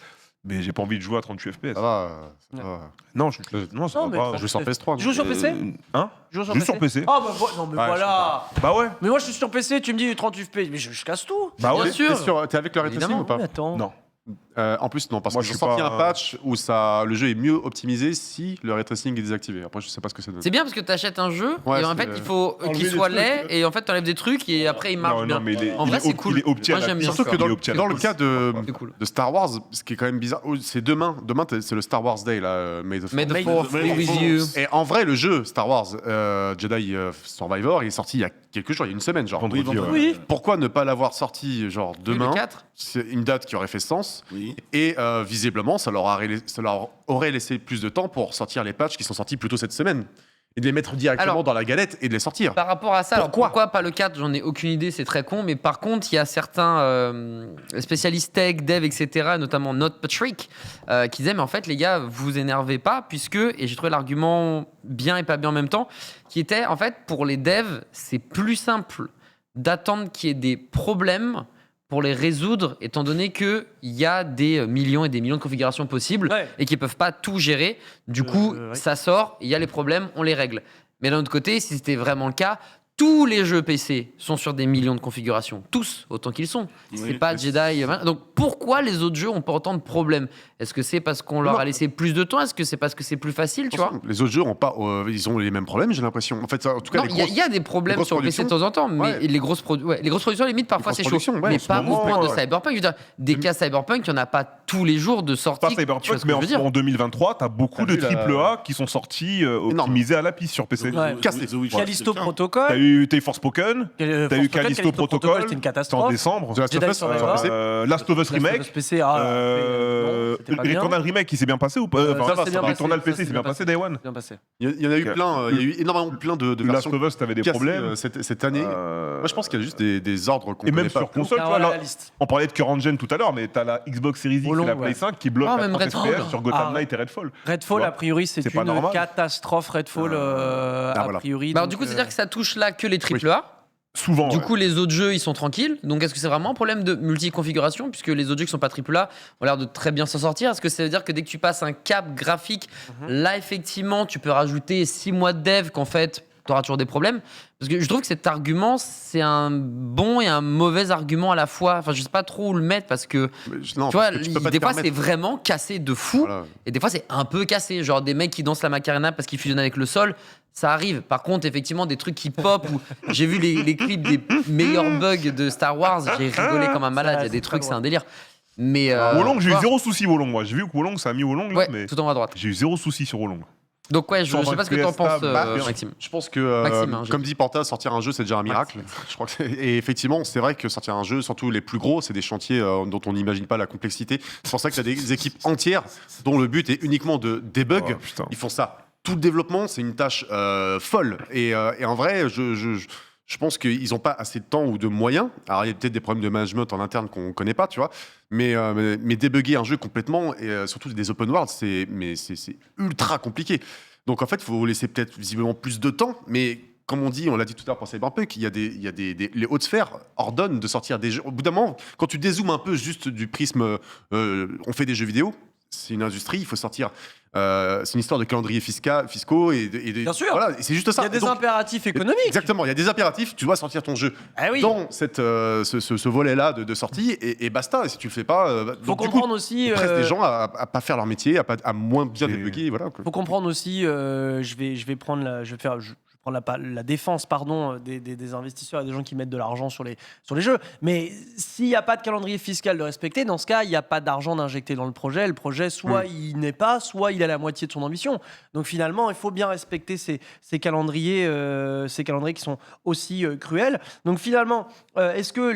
Mais j'ai pas envie de jouer à 38 FPS. Ça va. Non, ça Non, va mais pas. Je joue sur PS3. Tu joues sur PC? Hein Tu joues Juste sur PC. Ah bah non mais Ouais, voilà. Bah ouais. Mais moi je suis sur PC, tu me dis 30 FPS, mais je casse tout. Bah ouais. Bien sûr. T'es avec le ray tracing Évidemment, ou pas Mais attends. Non. En plus, non, parce Moi, qu'ils je ont suis sorti pas un patch où le jeu est mieux optimisé si le ray tracing est désactivé. Après, je sais pas ce que ça donne. C'est bien parce que tu achètes un jeu Ouais, et en c'est- fait il faut enlever qu'il des soit trucs. laid et en fait t'enlèves des trucs et après il marche bien. mais En vrai, c'est cool. Il est opti à Moi, la j'aime piste. bien. Surtout que Il est opti à la dans le piste. cas de C'est cool. Star Wars, ce qui est quand même bizarre, c'est demain. Demain, c'est le Star Wars Day, là, May the Fourth. May the May the fourth fourth. be with you. Et en vrai, le jeu Star Wars Jedi Survivor, il est sorti il y a quelques jours, il y a une semaine, genre. Vendredi, ouais. Oui. Pourquoi ne pas l'avoir sorti, genre, Oui, demain le 4. C'est une date qui aurait fait sens. Oui. Et visiblement, ça leur aurait laissé plus de temps pour sortir les patchs qui sont sortis plus tôt cette semaine. Et de les mettre directement Alors- dans la galette et de les sortir. Par rapport à ça, alors Pourquoi pourquoi pas le 4 J'en ai aucune idée, c'est très con. Mais par contre, il y a certains spécialistes tech, dev, etc., notamment Not Patrick, qui disaient mais en fait, les gars, vous énervez pas, puisque, et j'ai trouvé l'argument bien et pas bien en même temps, qui était en fait, pour les devs, c'est plus simple d'attendre qu'il y ait des problèmes pour les résoudre, étant donné qu'il y a des millions et des millions de configurations possibles Ouais. et qu'ils ne peuvent pas tout gérer. Du coup, ouais. ça sort, il y a les problèmes, on les règle. Mais d'un autre côté, si c'était vraiment le cas, tous les jeux PC sont sur des millions de configurations. Tous, autant qu'ils sont. C'est Oui. pas Jedi. Donc pourquoi les autres jeux ont pas autant de problèmes? Est-ce que c'est parce qu'on leur Non. a laissé plus de temps? Est-ce que c'est parce que c'est plus facile, tu vois? Les autres jeux ont pas, ils ont les mêmes problèmes, j'ai l'impression. En fait, en tout cas, Non, les il y a- grosses- il y, a des problèmes grosses sur le PC de temps en temps, mais Ouais. les grosses productions, limite, parfois grosses c'est chaud. productions, ouais, mais en ce pas au moment, point de ouais. Cyberpunk. Je veux dire, des cas Cyberpunk, il n'y en a pas tous les jours de sortie. Pas tu vois Cyberpunk, ce que mais je veux dire? en 2023, t'as beaucoup T'as de vu la- AAA qui sont sortis optimisés à la piste sur PC. Ouais. Cassé. The Witcher, Callisto c'est le cas. Protocol. T'as eu Forspoken, t'as eu Callisto Protocol, c'était une c'était en catastrophe. décembre. The Last of Jedi Us, sur Survivor. PC. Last of Us Remake. Last of Us PC, non, c'était pas bien. Returnal Remake, il s'est bien passé ou pas Ça, c'est bien passé. Returnal Ça, PC, c'est c'est bien bien passé, Day One. Bien passé. Il y en a eu Ok. plein, il y a eu énormément plein de Last versions of Us, t'avais des cassées, problèmes. cette année. Moi, je pense qu'il y a juste des ordres qu'on Et même connaît pas. sur console, tu Ah, vois, voilà là, la liste. on parlait de current gen tout à l'heure, mais t'as la Xbox Series X Au long, et la Play ouais. 5 qui bloquent Ah, à même 30 Redfall. FPS sur Gotham Ah. Knight et Redfall. Redfall, Ouais. a priori, c'est C'est pas une normal. catastrophe. Redfall, a voilà. priori. Bah, alors, donc, du coup, c'est-à-dire que ça touche là que les AAA. Souvent. Du ouais. coup, les autres jeux, ils sont tranquilles. Donc, est-ce que c'est vraiment un problème de multi-configuration, puisque les autres jeux qui sont pas AAA ont l'air de très bien s'en sortir? Est-ce que ça veut dire que dès que tu passes un cap graphique, là, effectivement, tu peux rajouter 6 mois de dev qu'en fait, tu auras toujours des problèmes? Parce que je trouve que cet argument, c'est un bon et un mauvais argument à la fois. Enfin, je sais pas trop où le mettre, parce que, Non, tu vois, parce que tu peux pas des te fois, c'est permettre. vraiment cassé de fou. Voilà. Et des fois, c'est un peu cassé. Genre des mecs qui dansent la Macarena parce qu'ils fusionnent avec le sol, ça arrive. Par contre, effectivement, des trucs qui pop, ou j'ai vu les clips des meilleurs bugs de Star Wars, j'ai rigolé comme un malade. Il y a c'est des très trucs, c'est drôle. un délire. Mais. Wolong, j'ai eu tu vois, zéro souci, Wolong, moi. J'ai vu que Wolong, ça a mis Wolong, là, Ouais, mais tout en haut à droite. j'ai eu zéro souci sur Wolong. Donc, ouais, je sais 120 pas ce que t'en FPS penses, stable. Maxime. Je pense que, Maxime, hein, j'ai comme dit. dit Porta, sortir un jeu, c'est déjà un miracle. Je crois que et effectivement, c'est vrai que sortir un jeu, surtout les plus gros, c'est des chantiers dont on n'imagine pas la complexité. C'est pour ça que tu as des équipes entières dont le but est uniquement de debug. Oh, putain. Ils font ça. Tout le développement, c'est une tâche folle. Et en vrai, je pense qu'ils n'ont pas assez de temps ou de moyens. Alors, il y a peut-être des problèmes de management en interne qu'on ne connaît pas, tu vois. Mais débugger un jeu complètement, et surtout des open world, c'est ultra compliqué. Donc, en fait, il faut laisser peut-être visiblement plus de temps. Mais comme on dit, on l'a dit tout à l'heure pour Cyberpunk, les hautes sphères ordonnent de sortir des jeux. Au bout d'un moment, quand tu dézoomes un peu juste du prisme, on fait des jeux vidéo, c'est une industrie, il faut sortir. C'est une histoire de calendrier fiscaux et Bien sûr. Voilà, et c'est juste ça. Il y a des Donc, impératifs économiques. exactement, il y a des impératifs, tu dois sortir ton jeu Ah oui. dans ce volet-là de sortie et basta. Et si tu le fais pas, Faut donc, du coup, comprendre aussi. ils pressent des gens à pas faire leur métier, à moins bien Et- débugger, voilà. Quoi. Faut comprendre aussi. Je vais prendre la défense des investisseurs et des gens qui mettent de l'argent sur les jeux. Mais s'il n'y a pas de calendrier fiscal de respecter, dans ce cas, il n'y a pas d'argent d'injecter dans le projet. Le projet, soit il n'est pas, soit il a la moitié de son ambition. Donc finalement, il faut bien respecter ces calendriers qui sont aussi cruels. Donc finalement, est-ce que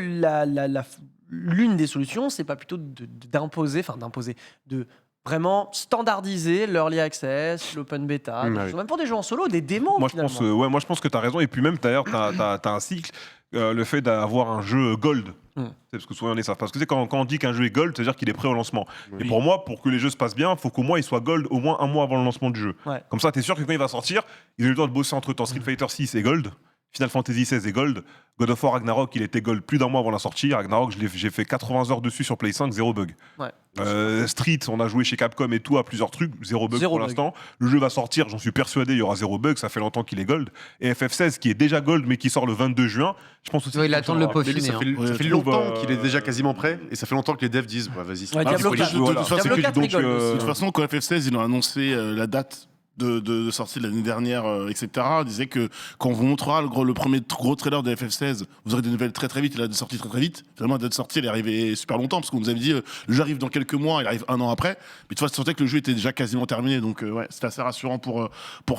l'une des solutions, c'est pas plutôt de vraiment standardiser l'early access, l'open beta, Ah des oui. choses, même pour des jeux en solo, des démos Moi, je finalement. pense, moi, je pense que tu as raison. Et puis même, d'ailleurs, tu as un cycle. Le fait d'avoir un jeu gold. Mm. C'est parce que souvent on est ça. Parce que quand on dit qu'un jeu est gold, c'est-à-dire qu'il est prêt au lancement. Oui. Et pour moi, pour que les jeux se passent bien, il faut qu'au moins il soit gold au moins un mois avant le lancement du jeu. Ouais. Comme ça, tu es sûr que quand il va sortir, ils ont eu le temps de bosser entre temps. Street Fighter 6 est gold. Final Fantasy XVI est gold. God of War Ragnarok, il était gold plus d'un mois avant la sortie. Ragnarok, j'ai fait 80 heures dessus sur Play 5, 0 bug. Ouais. Street, on a joué chez Capcom et tout à plusieurs trucs, 0 bug pour Bug. l'instant. Le jeu va sortir, j'en suis persuadé, il y aura 0 bug, ça fait longtemps qu'il est gold. Et FF16 qui est déjà gold mais qui sort le 22 juin, je pense aussi. Ouais, il attend de le Mais peaufiner. lui, ça hein. fait, Ouais, ça fait je longtemps trouve, qu'il est déjà quasiment prêt et ça fait longtemps que les devs disent vas-y. Ouais, Diablo de 4. toute façon, Diablo 4 donc, rigole aussi. De toute façon, quand FF16, ils ont annoncé la date de sortie de l'année dernière, etc., ils disaient que quand on vous montrera le premier gros trailer de FF16, vous aurez des nouvelles très très vite, et la date de sortie très très vite. Finalement, la date de sortie, elle est arrivée super longtemps, parce qu'on nous avait dit, le jeu arrive dans quelques mois, il arrive 1 an après. Mais tu vois, tu sentais que le jeu était déjà quasiment terminé, donc ouais, c'était assez rassurant pour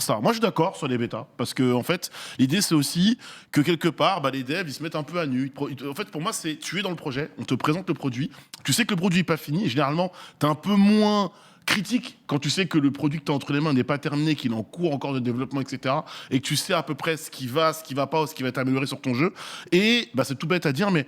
ça. Moi, je suis d'accord sur les bêtas, parce que en fait, l'idée, c'est aussi que quelque part, les devs, ils se mettent un peu à nu. En fait, pour moi, c'est tu es dans le projet, on te présente le produit, tu sais que le produit n'est pas fini, et généralement, t'es un peu moins critique quand tu sais que le produit que tu as entre les mains n'est pas terminé, qu'il est en cours encore de développement, etc. Et que tu sais à peu près ce qui va pas, ou ce qui va être amélioré sur ton jeu. Et c'est tout bête à dire, mais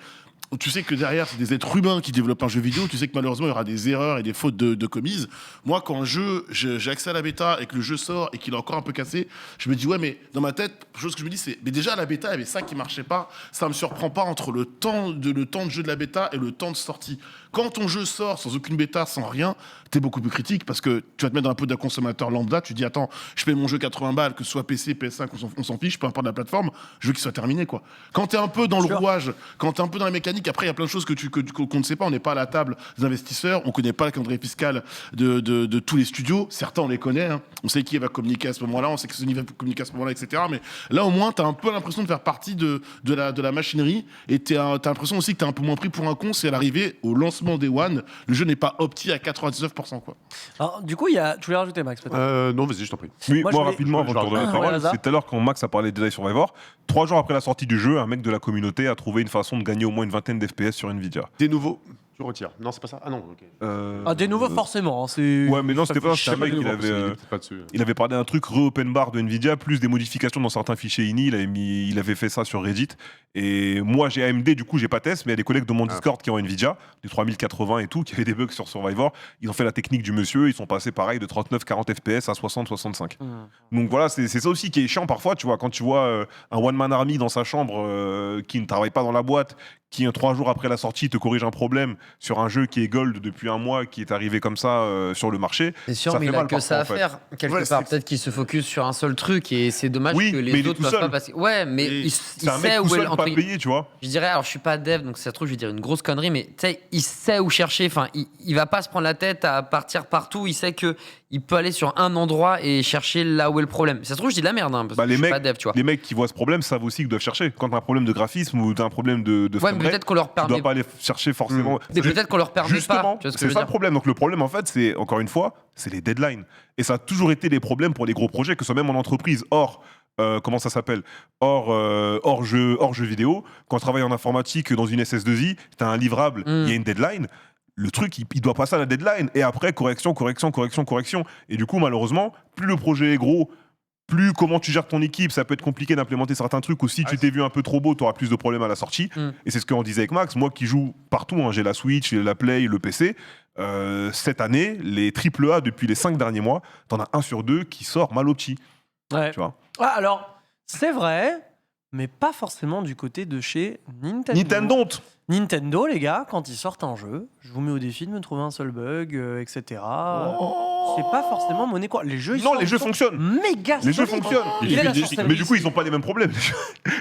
tu sais que derrière, c'est des êtres humains qui développent un jeu vidéo. Tu sais que malheureusement, il y aura des erreurs et des fautes de commises. Moi, quand un jeu, j'ai accès à la bêta et que le jeu sort et qu'il est encore un peu cassé, je me dis, ouais, mais dans ma tête, chose que je me dis, c'est, mais déjà, à la bêta, il y avait ça qui marchait pas. Ça me surprend pas entre le temps de jeu de la bêta et le temps de sortie. Quand ton jeu sort sans aucune bêta, sans rien, t'es beaucoup plus critique parce que tu vas te mettre dans un peu d'un consommateur lambda. Tu dis, attends, je paye mon jeu 80 balles, que ce soit PC, PS5, on s'en fiche, peu importe la plateforme, je veux qu'il soit terminé, quoi. Quand t'es un peu dans le rouage, quand t'es un peu dans les mécaniques, après, il y a plein de choses qu'on ne sait pas. On n'est pas à la table des investisseurs, on connaît pas le calendrier fiscal de tous les studios. Certains, on les connaît, hein. On sait qui va communiquer à ce moment-là, on sait que Sony va communiquer à ce moment-là, etc. Mais là, au moins, t'as un peu l'impression de faire partie de la machinerie et t'as l'impression aussi que t'es un peu moins pris pour un con. C'est à l'arrivée, au lancement des One, le jeu n'est pas opti à 99%, quoi. Alors, du coup, tu voulais rajouter, Max, peut-être Non, vas-y, je t'en prie. Oui, Moi, moi, je voulais- rapidement, avant de te redonner la ouais, parole, Lazare. c'est tout à l'heure quand Max a parlé de Jedi Survivor. 3 jours après la sortie du jeu, un mec de la communauté a trouvé une façon de gagner au moins une vingtaine d'FPS sur Nvidia. Des nouveaux, tu retires. Non, c'est pas ça. Ah non, ok. Ah, des nouveaux, forcément. Hein, c'est... Ouais, mais non, c'était pas ça. C'était un mec, Des il nouveaux, parce qu'il avait. était pas dessus. Il avait parlé d'un truc re-open bar de Nvidia, plus des modifications dans certains fichiers INI. Il avait fait ça sur Reddit. Et moi, j'ai AMD, du coup, j'ai pas test, mais il y a des collègues de mon Discord qui ont Nvidia, des 3080 et tout, qui avaient des bugs sur Survivor. Ils ont fait la technique du monsieur, ils sont passés pareil de 39-40 FPS à 60-65. Donc voilà, c'est ça aussi qui est chiant parfois, tu vois, quand tu vois un one-man army dans sa chambre qui ne travaille pas dans la boîte, qui 3 jours après la sortie te corrige un problème sur un jeu qui est gold depuis un mois, qui est arrivé comme ça sur le marché. C'est sûr, Ça mais fait il a mal que ça à parfois, en fait. faire, quelque Ouais, part. c'est- Peut-être qu'il se focus sur un seul truc et c'est dommage Oui, que mais les il est autres tout peuvent seul. pas passer. Ouais, mais Et il c'est un sait mec tout où seul, est pas payé, tu vois. Je dirais, alors je suis pas dev, donc si ça se trouve, je vais dire une grosse connerie, mais tu sais, il sait où chercher. Enfin, il va pas se prendre la tête à partir partout. Il sait que il peut aller sur un endroit et chercher là où est le problème. Si ça se trouve, je dis de la merde, hein, parce que Les je suis mecs, pas dev, tu vois. les mecs qui voient ce problème savent aussi qu'ils doivent chercher. Quand t'as un problème de graphisme ou t'as un problème de Ouais, mais framerate, peut-être qu'on leur tu permet. dois pas aller chercher forcément. Mais peut-être qu'on leur permet Justement, pas. Tu vois ce que c'est je veux ça le dire problème. Donc le problème, en fait, c'est, encore une fois, c'est les deadlines. Et ça a toujours été des problèmes pour les gros projets, que ce soit même en entreprise. Or, comment ça s'appelle, hors jeu vidéo. Quand on travaille en informatique dans une SS2I, tu as un livrable, il y a une deadline. Le truc, il doit passer à la deadline. Et après, correction. Et du coup, malheureusement, plus le projet est gros, plus comment tu gères ton équipe, ça peut être compliqué d'implémenter certains trucs. Ou si tu t'es vu un peu trop beau, tu auras plus de problèmes à la sortie. Et c'est ce qu'on disait avec Max. Moi qui joue partout, hein, j'ai la Switch, j'ai la Play, le PC. Cette année, les AAA depuis les 5 derniers mois, t'en as 1 sur 2 qui sort mal au petit. Ouais. Tu vois. Ah, alors, c'est vrai, mais pas forcément du côté de chez Nintendo. Nintendo, les gars, quand ils sortent un jeu, je vous mets au défi de me trouver un seul bug, etc. C'est pas forcément monnaie quoi. Les jeux, Non, les jeux fonctionnent. méga Les jeux solides. fonctionnent. Il est là sur sa Mais du liste. coup, ils n'ont pas les mêmes problèmes.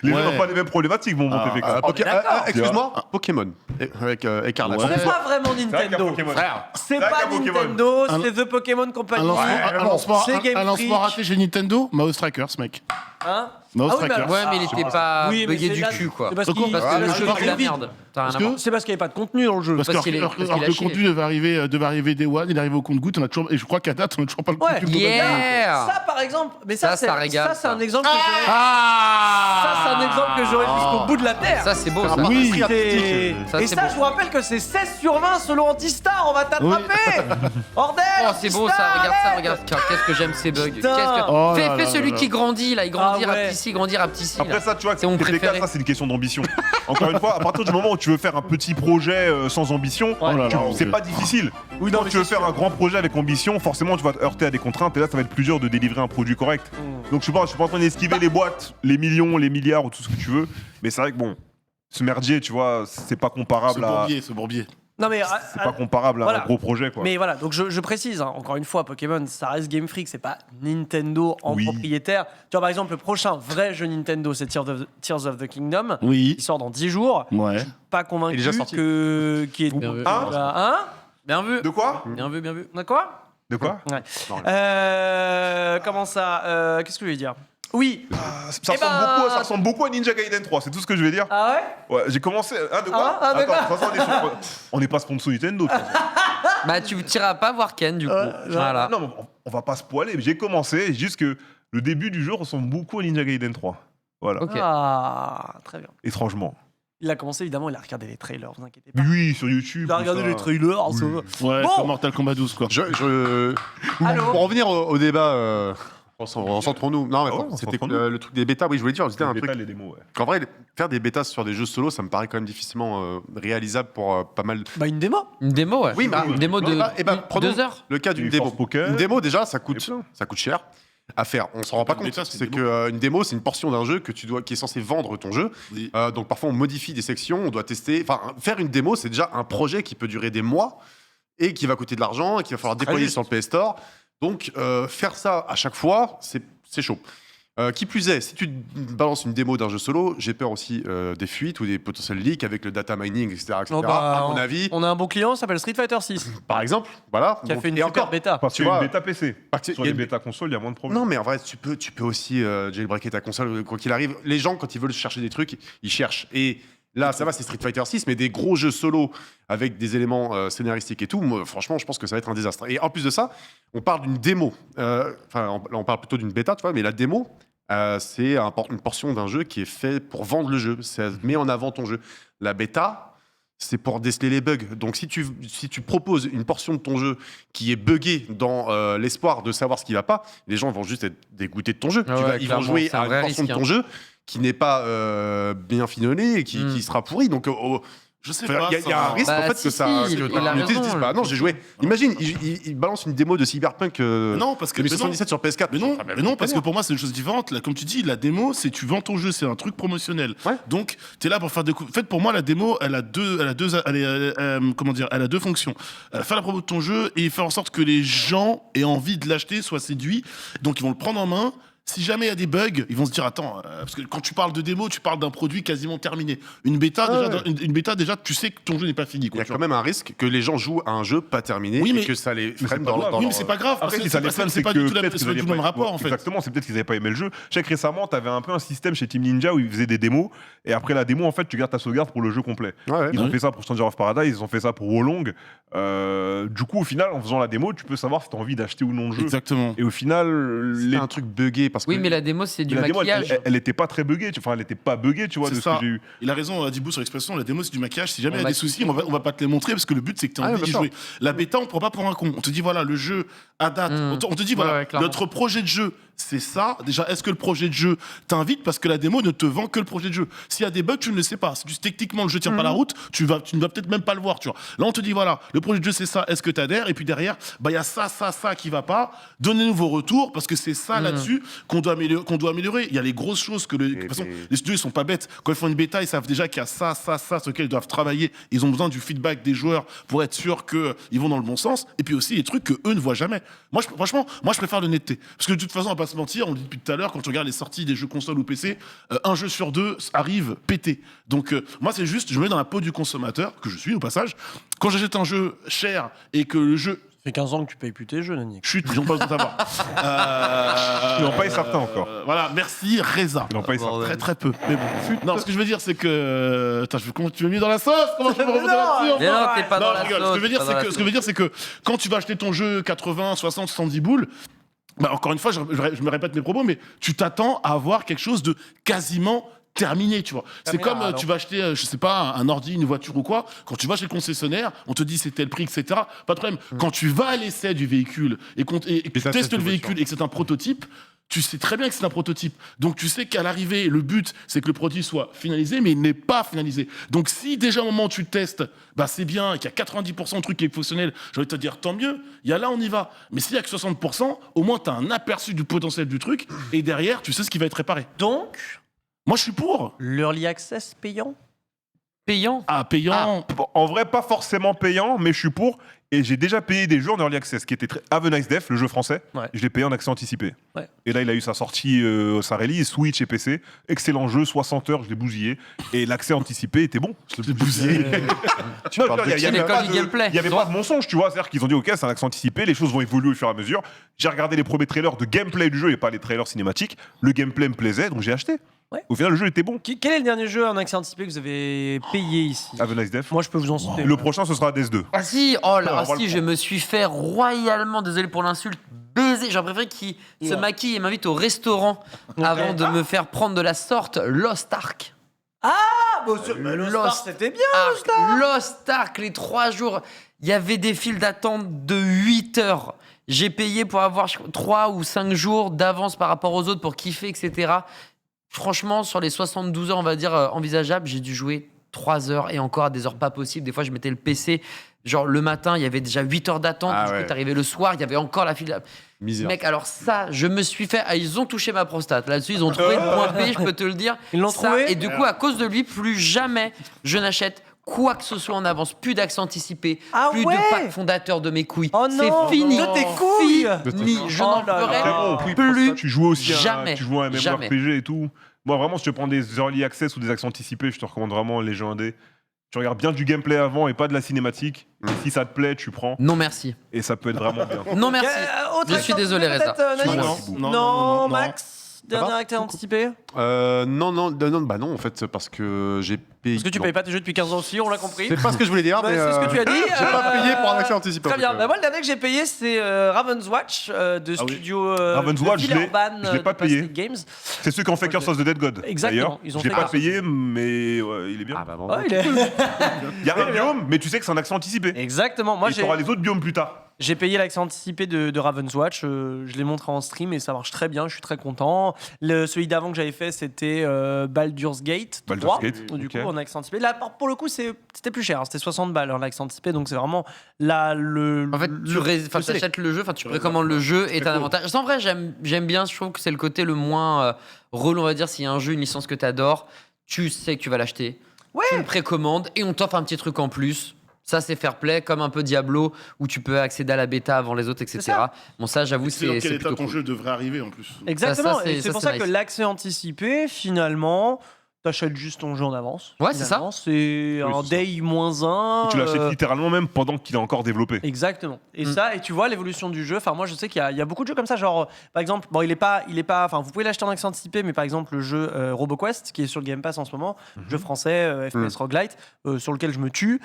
Les Ouais. jeux n'ont pas les mêmes problématiques, mon bon TPK. on est d'accord. Excuse-moi, Pokémon. Avec Écarlate. Ouais. C'est pas vraiment Nintendo. Frère, C'est C'est pas un Pokémon. Nintendo, Un- c'est The Pokémon Company. Un lancement, c'est Game un lancement Freak. raté chez Nintendo, Mouse Trackers, mec. Hein Mouse Ah oui, mais Trackers. alors- Ouais, mais il était pas Oui, mais bugué c'est du là- cul, quoi. c'est parce Pourquoi qu'il- Parce c'est que le le jeu jeu, qui c'est de la est vide. merde. T'as rien Parce à que- voir. C'est parce qu'il n'y avait pas de contenu dans le jeu. Parce Parce qu'il est- que parce qu'il a le chié. contenu devait arriver Day One, il arrive au compte-goutte, et je crois qu'à date, on n'a toujours pas le Ouais, contenu. Yeah. Ça, par exemple, mais ça, Ça régale, c'est un ça. exemple que j'aurais. Ça, c'est un exemple que j'aurais jusqu'au bout de la terre. Ça, c'est beau, un ça. parti Oui. pris artistique. Ça, Et c'est ça, beau. je vous rappelle que c'est 16 sur 20 selon Antistar, on va t'attraper. Bordel. Oh, c'est beau ça, regarde. Qu'est-ce que j'aime ces bugs. Putain. Qu'est-ce que- Oh Fais là là celui là qui grandit là, il grandit Ah ouais. rapetissait, grandit rapetissait. Après ça, tu vois, C'est mon TPK, préféré. ça, c'est une question d'ambition. Encore une fois, à partir du moment où tu tu veux faire un petit projet sans ambition, Oh là là, c'est ok. pas difficile. Oui, non, Quand mais tu veux c'est faire sûr. un grand projet avec ambition, forcément tu vas te heurter à des contraintes et là ça va être plus dur de délivrer un produit correct. Donc je suis pas en train d'esquiver les boîtes, les millions, les milliards ou tout ce que tu veux, mais c'est vrai que bon, ce merdier, tu vois, c'est pas comparable Ce bourbier. Non, mais. c'est pas comparable à voilà. un gros projet quoi. Mais voilà, donc je précise, hein, encore une fois, Pokémon, ça reste Game Freak, c'est pas Nintendo en Oui. propriétaire. Tu vois, par exemple, le prochain vrai jeu Nintendo, c'est Tears of the Kingdom. Oui. Il sort dans 10 jours. Ouais. Pas convaincu Il est déjà sorti. qu'il est. Bien vu. Hein Bien vu. De quoi Bien vu, bien vu. On a quoi De quoi Comment ça Qu'est-ce que je vais dire Oui. ça, Eh ben- ressemble beaucoup à Ninja Gaiden 3, c'est tout ce que je vais dire. Ah ouais Ouais, j'ai commencé. Ah, de quoi Ah, d'accord. Attends, de toute façon, on n'est pas sponsor Nintendo. de toute façon. Bah, tu tireras pas voir Ken, du coup. Voilà. Non, mais on va pas spoiler. Mais j'ai commencé, juste que le début du jeu ressemble beaucoup à Ninja Gaiden 3. Voilà, Ok. Ah, très bien. étrangement. Il a commencé, évidemment, il a regardé les trailers, vous inquiétez pas. Oui, sur YouTube. Il a tout regardé ça. les trailers, ça va. Ouais, Bon. comme Mortal Kombat 12, quoi. Allô Pour revenir au débat, concentrons-nous. Non, mais Ah ouais, attends, c'était concentrons-nous. le truc des bêtas. Oui, je voulais dire, c'était Les un bêtas, truc. les démos, ouais. Qu'en vrai, faire des bêtas sur des jeux solo, ça me paraît quand même difficilement réalisable pour pas mal. Bah, une démo. Une démo, ouais. Oui, mais- Une démo de Eh ben, prenons 2 heures. le cas d'une Les démo. Force Poker. Une démo, déjà, ça Et coûte plein. cher à faire. On s'en rend pas Une compte. bêta, c'est C'est une que une démo, c'est une portion d'un jeu qui est censé vendre ton jeu. Oui. Donc parfois, on modifie des sections, on doit tester. Enfin, faire une démo, c'est déjà un projet qui peut durer des mois et qui va coûter de l'argent et qu'il va falloir déployer juste. sur le PS Store. Donc faire ça à chaque fois, c'est chaud. Qui plus est, si tu balances une démo d'un jeu solo, j'ai peur aussi des fuites ou des potentiels leaks avec le data mining, etc. Oh, bah, à mon avis, On a un bon client, ça s'appelle Street Fighter 6, par exemple, voilà. qui a Donc, fait une et super encore, bêta. Parce Tu qu'il y a vois, une bêta PC. parce que Sur il y a les une- bêtas consoles, il y a moins de problèmes. Non, mais en vrai, tu peux aussi jailbreaker ta console, quoi qu'il arrive. Les gens, quand ils veulent chercher des trucs, ils cherchent. Et là, ça va, c'est Street Fighter 6, mais des gros jeux solo avec des éléments scénaristiques et tout, moi, franchement, je pense que ça va être un désastre. Et en plus de ça, on parle d'une démo. Là, on parle plutôt d'une bêta, tu vois, mais la démo, c'est une portion d'un jeu qui est fait pour vendre le jeu. Ça met en avant ton jeu. La bêta, c'est pour déceler les bugs. Donc, si tu proposes une portion de ton jeu qui est buggée dans l'espoir de savoir ce qui va pas, les gens vont juste être dégoûtés de ton jeu. Ah ouais, Ils vont clairement, jouer c'est un à vrai une portion risque, de ton jeu qui n'est pas bien fignolée et qui sera pourrie. Donc, Je sais il pas. y a un risque Bah, en fait si, que ça. si, que il a la communauté se raison, dise, bah non, j'ai joué. Imagine, il balance une démo de Cyberpunk Non, parce que. mais non. 2077 sur PS4. Mais non, Ah, mais non, parce que pour moi, c'est une chose différente. Là, comme tu dis, la démo, c'est tu vends ton jeu, c'est un truc promotionnel. Ouais. Donc, tu es là pour faire découvrir. En fait, pour moi, la démo, elle a deux fonctions. Faire la promo de ton jeu et faire en sorte que les gens aient envie de l'acheter, soient séduits. Donc, ils vont le prendre en main. Si jamais il y a des bugs, ils vont se dire attends, parce que quand tu parles de démo, tu parles d'un produit quasiment terminé. Une bêta, une bêta déjà, tu sais que ton jeu n'est pas fini. Il y Quoi, a tu quand vois. même un risque que les gens jouent à un jeu pas terminé Oui, et mais- que ça les c'est freine pas dans, grave. dans Oui, mais leur- c'est pas grave. Parce Après, que si ça les freine, c'est pas du tout le peut-être qu'ils même rapport en fait. Exactement, c'est peut-être qu'ils n'avaient pas aimé le jeu. Je sais que récemment, tu avais un peu un système chez Team Ninja où ils faisaient des démos. Et après la démo, en fait, tu gardes ta sauvegarde pour le jeu complet. Ouais, Ils ont Ouais. fait ça pour Stranger of Paradise, ils ont fait ça pour Wolong. Du coup, au final, en faisant la démo, tu peux savoir si tu as envie d'acheter ou non le jeu. Exactement. Et au final, c'est un truc buggé parce que. Oui, mais la démo, c'est du la démo, maquillage. elle était pas très buggée. Enfin, elle était pas buggée, tu vois, C'est de ce ça. que j'ai eu. Il a raison, Adibou, sur l'expression, la démo c'est du maquillage. Si jamais il y a On des soucis, on va pas te les montrer parce que le but c'est que tu aies Ah, envie bien d'y sûr. jouer. La bêta, on prend pas pour un con. On te dit voilà, le jeu à date. On te dit Ouais, voilà, ouais, clairement. notre projet de jeu c'est ça. Déjà, est-ce que le projet de jeu t'invite parce que la démo ne te vend que le projet de jeu. S'il y a des bugs, tu ne le sais pas. Si techniquement le jeu tient pas la route, tu ne vas peut-être même pas le voir. Tu vois. Là, on te dit voilà, le projet de jeu c'est ça. Est-ce que tu adhères? Et puis derrière, bah il y a ça qui va pas. Donnez-nous vos retours parce que c'est ça là-dessus qu'on doit améliorer. Il y a les grosses choses que de toute façon, les studios ils sont pas bêtes. Quand ils font une bêta, ils savent déjà qu'il y a ça sur lequel ils doivent travailler. Ils ont besoin du feedback des joueurs pour être sûr qu'ils vont dans le bon sens. Et puis aussi les trucs que eux ne voient jamais. Franchement, je préfère l'honnêteté. Parce que de toute façon, on va pas se mentir, on le dit depuis tout à l'heure, quand tu regardes les sorties des jeux console ou PC, un jeu sur deux arrive pété. Donc moi, c'est juste, je me mets dans la peau du consommateur, que je suis au passage. Quand j'achète un jeu cher et que le jeu Ça fait 15 ans que tu payes plus tes jeux, Nani. chute, ils n'ont pas besoin de savoir. Ils n'ont pas eu certains encore. Voilà, merci Reza. Ils n'ont pas eu certains. Très très peu. Mais bon. Non, ce que je veux dire, c'est que. Attends, comment tu m'as mis dans la sauce? Comment je peux me remonter là-dessus? Mais non, t'es pas Non, dans je la rigole. sauce. Ce que je veux dire, t'es pas dans la ce que je veux dire, c'est que quand tu vas acheter ton jeu 80, 60, 70 boules, bah encore une fois, je me répète mes propos, mais tu t'attends à avoir quelque chose de quasiment terminé, tu vois. C'est comme Terminado. tu vas acheter, je sais pas, un ordi, une voiture ou quoi. Quand tu vas chez le concessionnaire, on te dit c'est tel prix, etc. Pas de problème. Quand tu vas à l'essai du véhicule et que tu ça testes teste le le véhicule et que c'est un prototype, tu sais très bien que c'est un prototype. Donc tu sais qu'à l'arrivée, le but, c'est que le produit soit finalisé, mais il n'est pas finalisé. Donc si déjà au moment où tu le testes, bah c'est bien, et qu'il y a 90% de trucs qui est fonctionnel, j'ai envie de te dire tant mieux, il y a là on y va. Mais s'il y a que 60%, au moins tu as un aperçu du potentiel du truc, et derrière, tu sais ce qui va être réparé. Donc, Moi je suis pour. l'early access payant. Payant. Ah, payant. Bon, en vrai, pas forcément payant, mais je suis pour. Et j'ai déjà payé des jeux en early access, qui était très... Have a Nice Death, le jeu français. Ouais. Je l'ai payé en accès anticipé. Ouais. Et là, il a eu sa sortie, sa release, Switch et PC. Excellent jeu, 60 heures, je l'ai bousillé. Et l'accès anticipé était bon. Je l'ai bousillé. Tu parles de Il y C'est avait l'école pas du de- gameplay. il y avait pas de mensonge, tu vois. C'est-à-dire qu'ils ont dit, ok, c'est un accès anticipé, les choses vont évoluer au fur et à mesure. J'ai regardé les premiers trailers de gameplay du jeu et pas les trailers cinématiques. Le gameplay me plaisait, donc j'ai acheté. Ouais. Au final, le jeu était bon. Quel est le dernier jeu en accès anticipé que vous avez payé ici? Have a Nice Death. Moi, je peux vous en citer. Le prochain, ce sera DS2. Ah si, oh là, On va le si, je me suis fait royalement, désolé pour l'insulte, baiser. J'aurais préféré qu'il se maquille et m'invite au restaurant avant de me faire prendre de la sorte Lost Ark. Ah, mais Lost Ark, c'était bien. Lost Ark, les 3 jours, il y avait des files d'attente de 8 heures. J'ai payé pour avoir 3 ou 5 jours d'avance par rapport aux autres pour kiffer, etc. Franchement, sur les 72 heures, on va dire, envisageables, j'ai dû jouer 3 heures et encore à des heures pas possibles. Des fois, je mettais le PC, genre le matin, il y avait déjà 8 heures d'attente. Ah du ouais. coup, t'arrivais le soir, il y avait encore la file. Misère. Mec, alors ça, je me suis fait. Ah, ils ont touché ma prostate. Là-dessus, ils ont trouvé le point P, je peux te le dire. Ils l'ont Ça, trouvé Et du coup, à cause de lui, plus jamais je n'achète quoi que ce soit en avance. Plus d'accès anticipé, Ah plus ouais de pack fondateur de mes couilles. Oh non, c'est fini. de tes couilles. Fini. Je Oh n'en là là. ferai C'est bon. plus. Tu joues aussi jamais. tu joues à un Jamais. MMORPG et tout. Moi, vraiment, si tu prends des early access ou des accès anticipés, je te recommande vraiment les jeux indés. Tu regardes bien du gameplay avant et pas de la cinématique. Et si ça te plaît, tu prends. Non, merci. Et ça peut être vraiment bien. Non, merci. Autre Je suis désolé, acteur Reza. anticipé, peut-être, Non, Nagis non, non, Max. Dernier va acteur anticipé. Bah non, en fait, c'est parce que j'ai payé. Parce que tu non. payes pas tes jeux depuis 15 ans aussi, on l'a compris. C'est pas ce que je voulais dire, Bah, mais. c'est ce que tu as dit. J'ai pas payé pour un accès anticipé. Très en bien. tout cas. Bah, moi, le dernier que j'ai payé, c'est Raven's Watch de Ah oui. studio Raven's Watch, je l'ai- Villeurbanne, je l'ai pas de Plastic payé. Games. C'est ceux qui ont fait Ok. Curse of the Dead God. Exactement, D'ailleurs, ils ont j'ai fait pas Curse. payé, mais ouais, il est bien. Ah bah bon. Oh, il est... Il y a un biome, mais tu sais que c'est un accès anticipé. Exactement. Moi, Et tu auras les autres biomes plus tard. j'ai payé l'accès anticipé de Raven's Watch. Je l'ai montré en stream et ça marche très bien. Je suis très content. Celui d'avant que j'avais fait, c'était Baldur's Gate 3. Baldur's Gate, Du ok. coup, en accès anticipé. Là, pour le coup, c'était plus cher. C'était 60 balles en accès anticipé. Donc, c'est vraiment là le. En fait, tu achètes le jeu, enfin, tu précommandes le jeu et t'as un cool. avantage. En vrai, j'aime bien. Je trouve que c'est le côté le moins relou, on va dire. S'il y a un jeu, une licence que t'adores, tu sais que tu vas l'acheter. Ouais. Tu le précommandes et on t'offre un petit truc en plus. Ça, c'est fair play, comme un peu Diablo, où tu peux accéder à la bêta avant les autres, etc. ça. Bon, ça, j'avoue, C'est dans c'est quel état plutôt ton cool. jeu devrait arriver en plus. Exactement. Ça, c'est- et c'est ça, pour c'est ça que nice. l'accès anticipé, finalement, t'achètes juste ton jeu en avance. Ouais, c'est Finalement, c'est un c'est ça. day -1. Et tu l'achètes littéralement même pendant qu'il est encore développé. Exactement. Et Mm. ça, et tu vois l'évolution du jeu. Enfin, moi, je sais qu'il y a beaucoup de jeux comme ça. Genre, par exemple, bon, il est pas. Enfin, vous pouvez l'acheter en accès anticipé, mais par exemple, le jeu RoboQuest, qui est sur le Game Pass en ce moment, jeu français, FPS roguelite, sur lequel je me tue.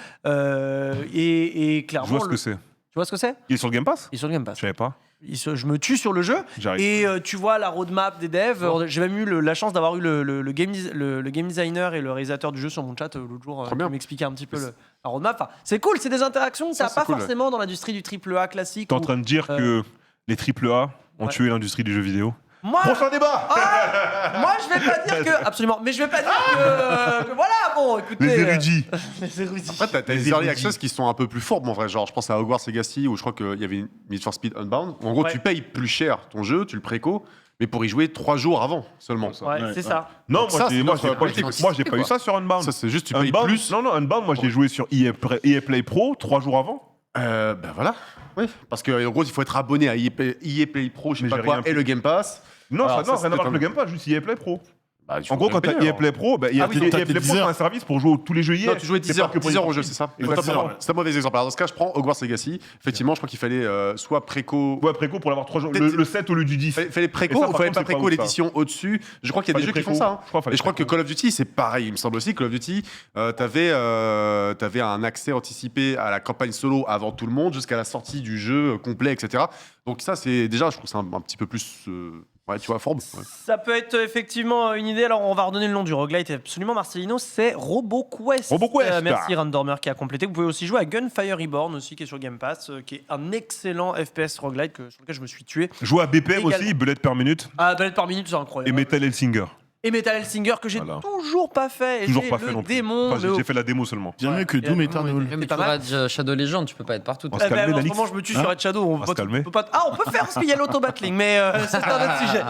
Et Je clairement, vois ce que c'est. tu vois ce que c'est? Il est sur le Game Pass Il est sur le Game Pass. Je savais pas. Je me tue sur le jeu. J'arrive. Et tu vois la roadmap des devs. J'ai même eu la chance d'avoir eu le game designer et le réalisateur du jeu sur mon chat l'autre jour Trop qui bien. m'expliquait un petit peu la roadmap. Enfin, c'est cool, c'est des interactions que Ça, t'as c'est pas cool, ouais. forcément dans l'industrie du AAA classique. T'es en où- train de dire que les AAA ont Ouais. tué l'industrie du jeu vidéo. Moi, Prochain débat moi, je vais pas dire que absolument, mais je vais pas dire que voilà. Bon, écoutez, Les érudits. les érudits. Après, t'as des early access qui sont un peu plus fourbes en vrai. Genre, je pense à Hogwarts Legacy où je crois qu'il y avait une Need for Speed Unbound. En gros, Ouais. tu payes plus cher ton jeu, tu le préco, mais pour y jouer 3 jours avant seulement. Ouais, Ouais, c'est ouais. ça. Non, Donc ça, c'est moi, notre j'ai politique. pas eu ça sur Unbound. Ça, c'est juste tu payes Unbound, plus. Non, Unbound, moi, je l'ai joué sur EA Play Pro 3 jours avant. Ben voilà. Oui. Parce qu'en gros, il faut être abonné à EA Play Pro, je sais Mais pas j'ai quoi, rien et le Game Pass. Non, Alors, ça ça, n'a rien à c'était voir avec le pas- Game Pass, juste EA Play Pro. Bah, tu En gros, peux quand t'as payer, EA Play Pro, bah, EA Ah oui, donc EA t'as Play tes Pro, 10 c'est heures. un service pour jouer tous les jeux EA. Non, tu jouais 10 C'est pas heures, que pour 10 les heures au sorties. jeu, c'est ça. Exactement. C'est un mauvais exemple. Alors, dans ce cas, je prends Hogwarts Legacy. Effectivement, je crois qu'il fallait soit préco. Ouais, préco pour l'avoir 3 jours. Peut-être- Le 7 au lieu du 10. Fallait Et préco ça, ou par fallait contre, pas c'est pas préco ouf, ça. l'édition au-dessus. Je crois qu'il y a des Fallait jeux qui font préco. ça. Hein. Je crois qu'il fallait Et je crois que préco. Call of Duty, c'est pareil, il me semble aussi. Call of Duty, t'avais un accès anticipé à la campagne solo avant tout le monde, jusqu'à la sortie du jeu complet, etc. Donc ça, c'est déjà, je trouve que c'est un petit peu plus Ouais, tu vois, Forbes. Ouais. Ça peut être effectivement une idée. Alors, on va redonner le nom du roguelite. Absolument, Marcelino, c'est RoboQuest. RoboQuest. Merci, Randormer, qui a complété. Vous pouvez aussi jouer à Gunfire Reborn, aussi, qui est sur Game Pass, qui est un excellent FPS roguelite sur lequel je me suis tué. Jouer à BPM Également. aussi, bullet per minute. Ah, balade par minute, c'est incroyable. Et Metal Hellsinger. Et Metal Hellsinger, que j'ai Voilà. toujours pas fait. Et Toujours j'ai pas fait le non plus. démon. Enfin, le- j'ai fait la démo seulement. Bien Ouais. mieux que Doom Et- Eternal. ouais. Mais C'est tu pas mal. regardes Shadow Legends, tu peux pas être partout. On toi. se calmer, en ce Alix. moment, je me tue Hein sur Red Shadow. On va se calmer. peut pas- Ah, on peut faire parce qu'il y a l'auto-battling, mais c'est un autre sujet.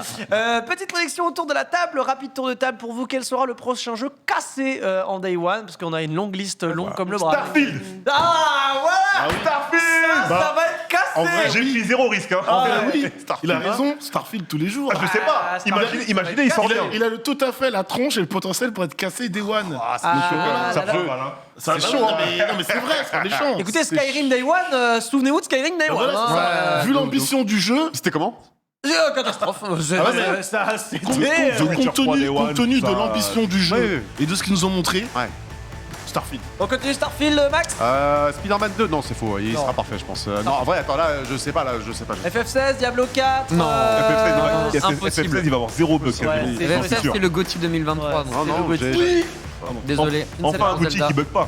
Petite prédiction autour de la table, rapide tour de table pour vous. Quel sera le prochain jeu cassé en Day One? Parce qu'on a une longue liste, longue comme le bras. Starfield. Ah, voilà! Starfield. Ça va être cassé! En vrai, J'ai pris 0 risque. Hein. Ah, Ah oui, il a hein. raison, Starfield tous les jours. Ah, je sais pas. Starfield, Imaginez, il sort bien. Il a le tout à fait la tronche et le potentiel pour être cassé Day One. Ah, Ça là, peut. là. C'est chaud, hein, mais non, mais c'est vrai, c'est pas méchant. Écoutez, Skyrim Day One, souvenez-vous de Skyrim Day One. Voilà, c'est ça. hein. Vu l'ambition du jeu, C'était comment? Catastrophe. mais- C'était. The Witcher 3 Day One, compte tenu de ça- l'ambition du jeu Ouais. et de ce qu'ils nous ont montré, Ouais. Starfield. On continue Starfield, Max? Spider-Man 2, non, c'est faux. Il Non. sera parfait, je pense. Non, en vrai, attends, là, je sais pas. FF16, Diablo 4. Non. FF16, impossible. FF16, il va avoir 0 bug. Ouais, c'est J'en vrai. suis sûr. C'est le GOTY 2023. Ouais, donc Non, c'est non, le Gauthier. j'ai- Désolé. Enfin, un Gauthier qui bug pas.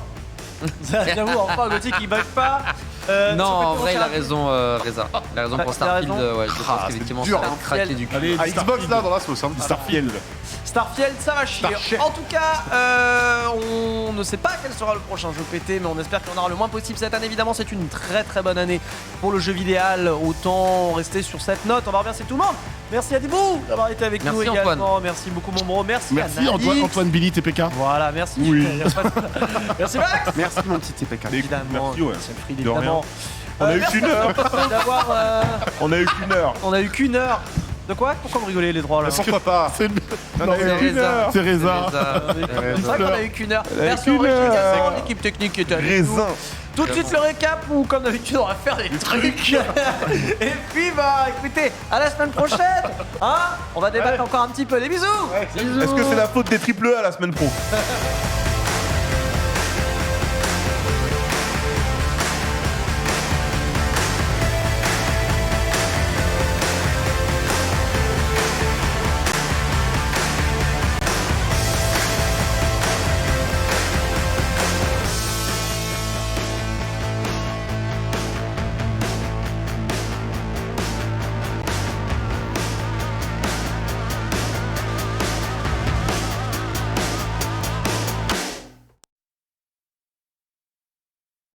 J'avoue, enfin, Gauthier qui bug pas. Non, en ça peut vrai, il a commencer raison, Reza. Il a raison pour T'as Starfield. raison. Ouais, je pense qu'effectivement, dur, ça va hein. craquer du cul. Allez, Ah, Xbox, là, dans la sauce. Hein. Starfield. Starfield, ça va chier. Starfield. En tout cas, on ne sait pas quel sera le prochain jeu pété, mais on espère qu'il y en aura le moins possible cette année. Évidemment, c'est une très très bonne année pour le jeu vidéo. Autant rester sur cette note. On va remercier tout le monde. Merci à Dibou d'avoir été avec Merci, nous Antoine. également. Merci beaucoup, mon bro. Merci à Merci Nadine. Antoine Billy TPK. Voilà, merci. Oui. Merci Max. Merci, mon petit TPK. Évidemment. Merci, ouais. C'est Fried, De évidemment. On a eu Merci qu'une heure. d'avoir. On a eu qu'une heure. On a eu qu'une heure. De quoi? Pourquoi vous rigolez les trois là? Pourquoi pas? C'est On a eu qu'une heure. c'est Reza. C'est vrai qu'on a eu qu'une heure. a eu Merci qu'une au Régis heure. également, l'équipe technique qui était avec nous. Raisin. Tout de suite le récap où comme d'habitude on va faire des trucs. Et puis bah écoutez, à la semaine prochaine. Hein, on va débattre encore un petit peu. Des bisous. Est-ce que c'est la faute des triple E à la semaine pro?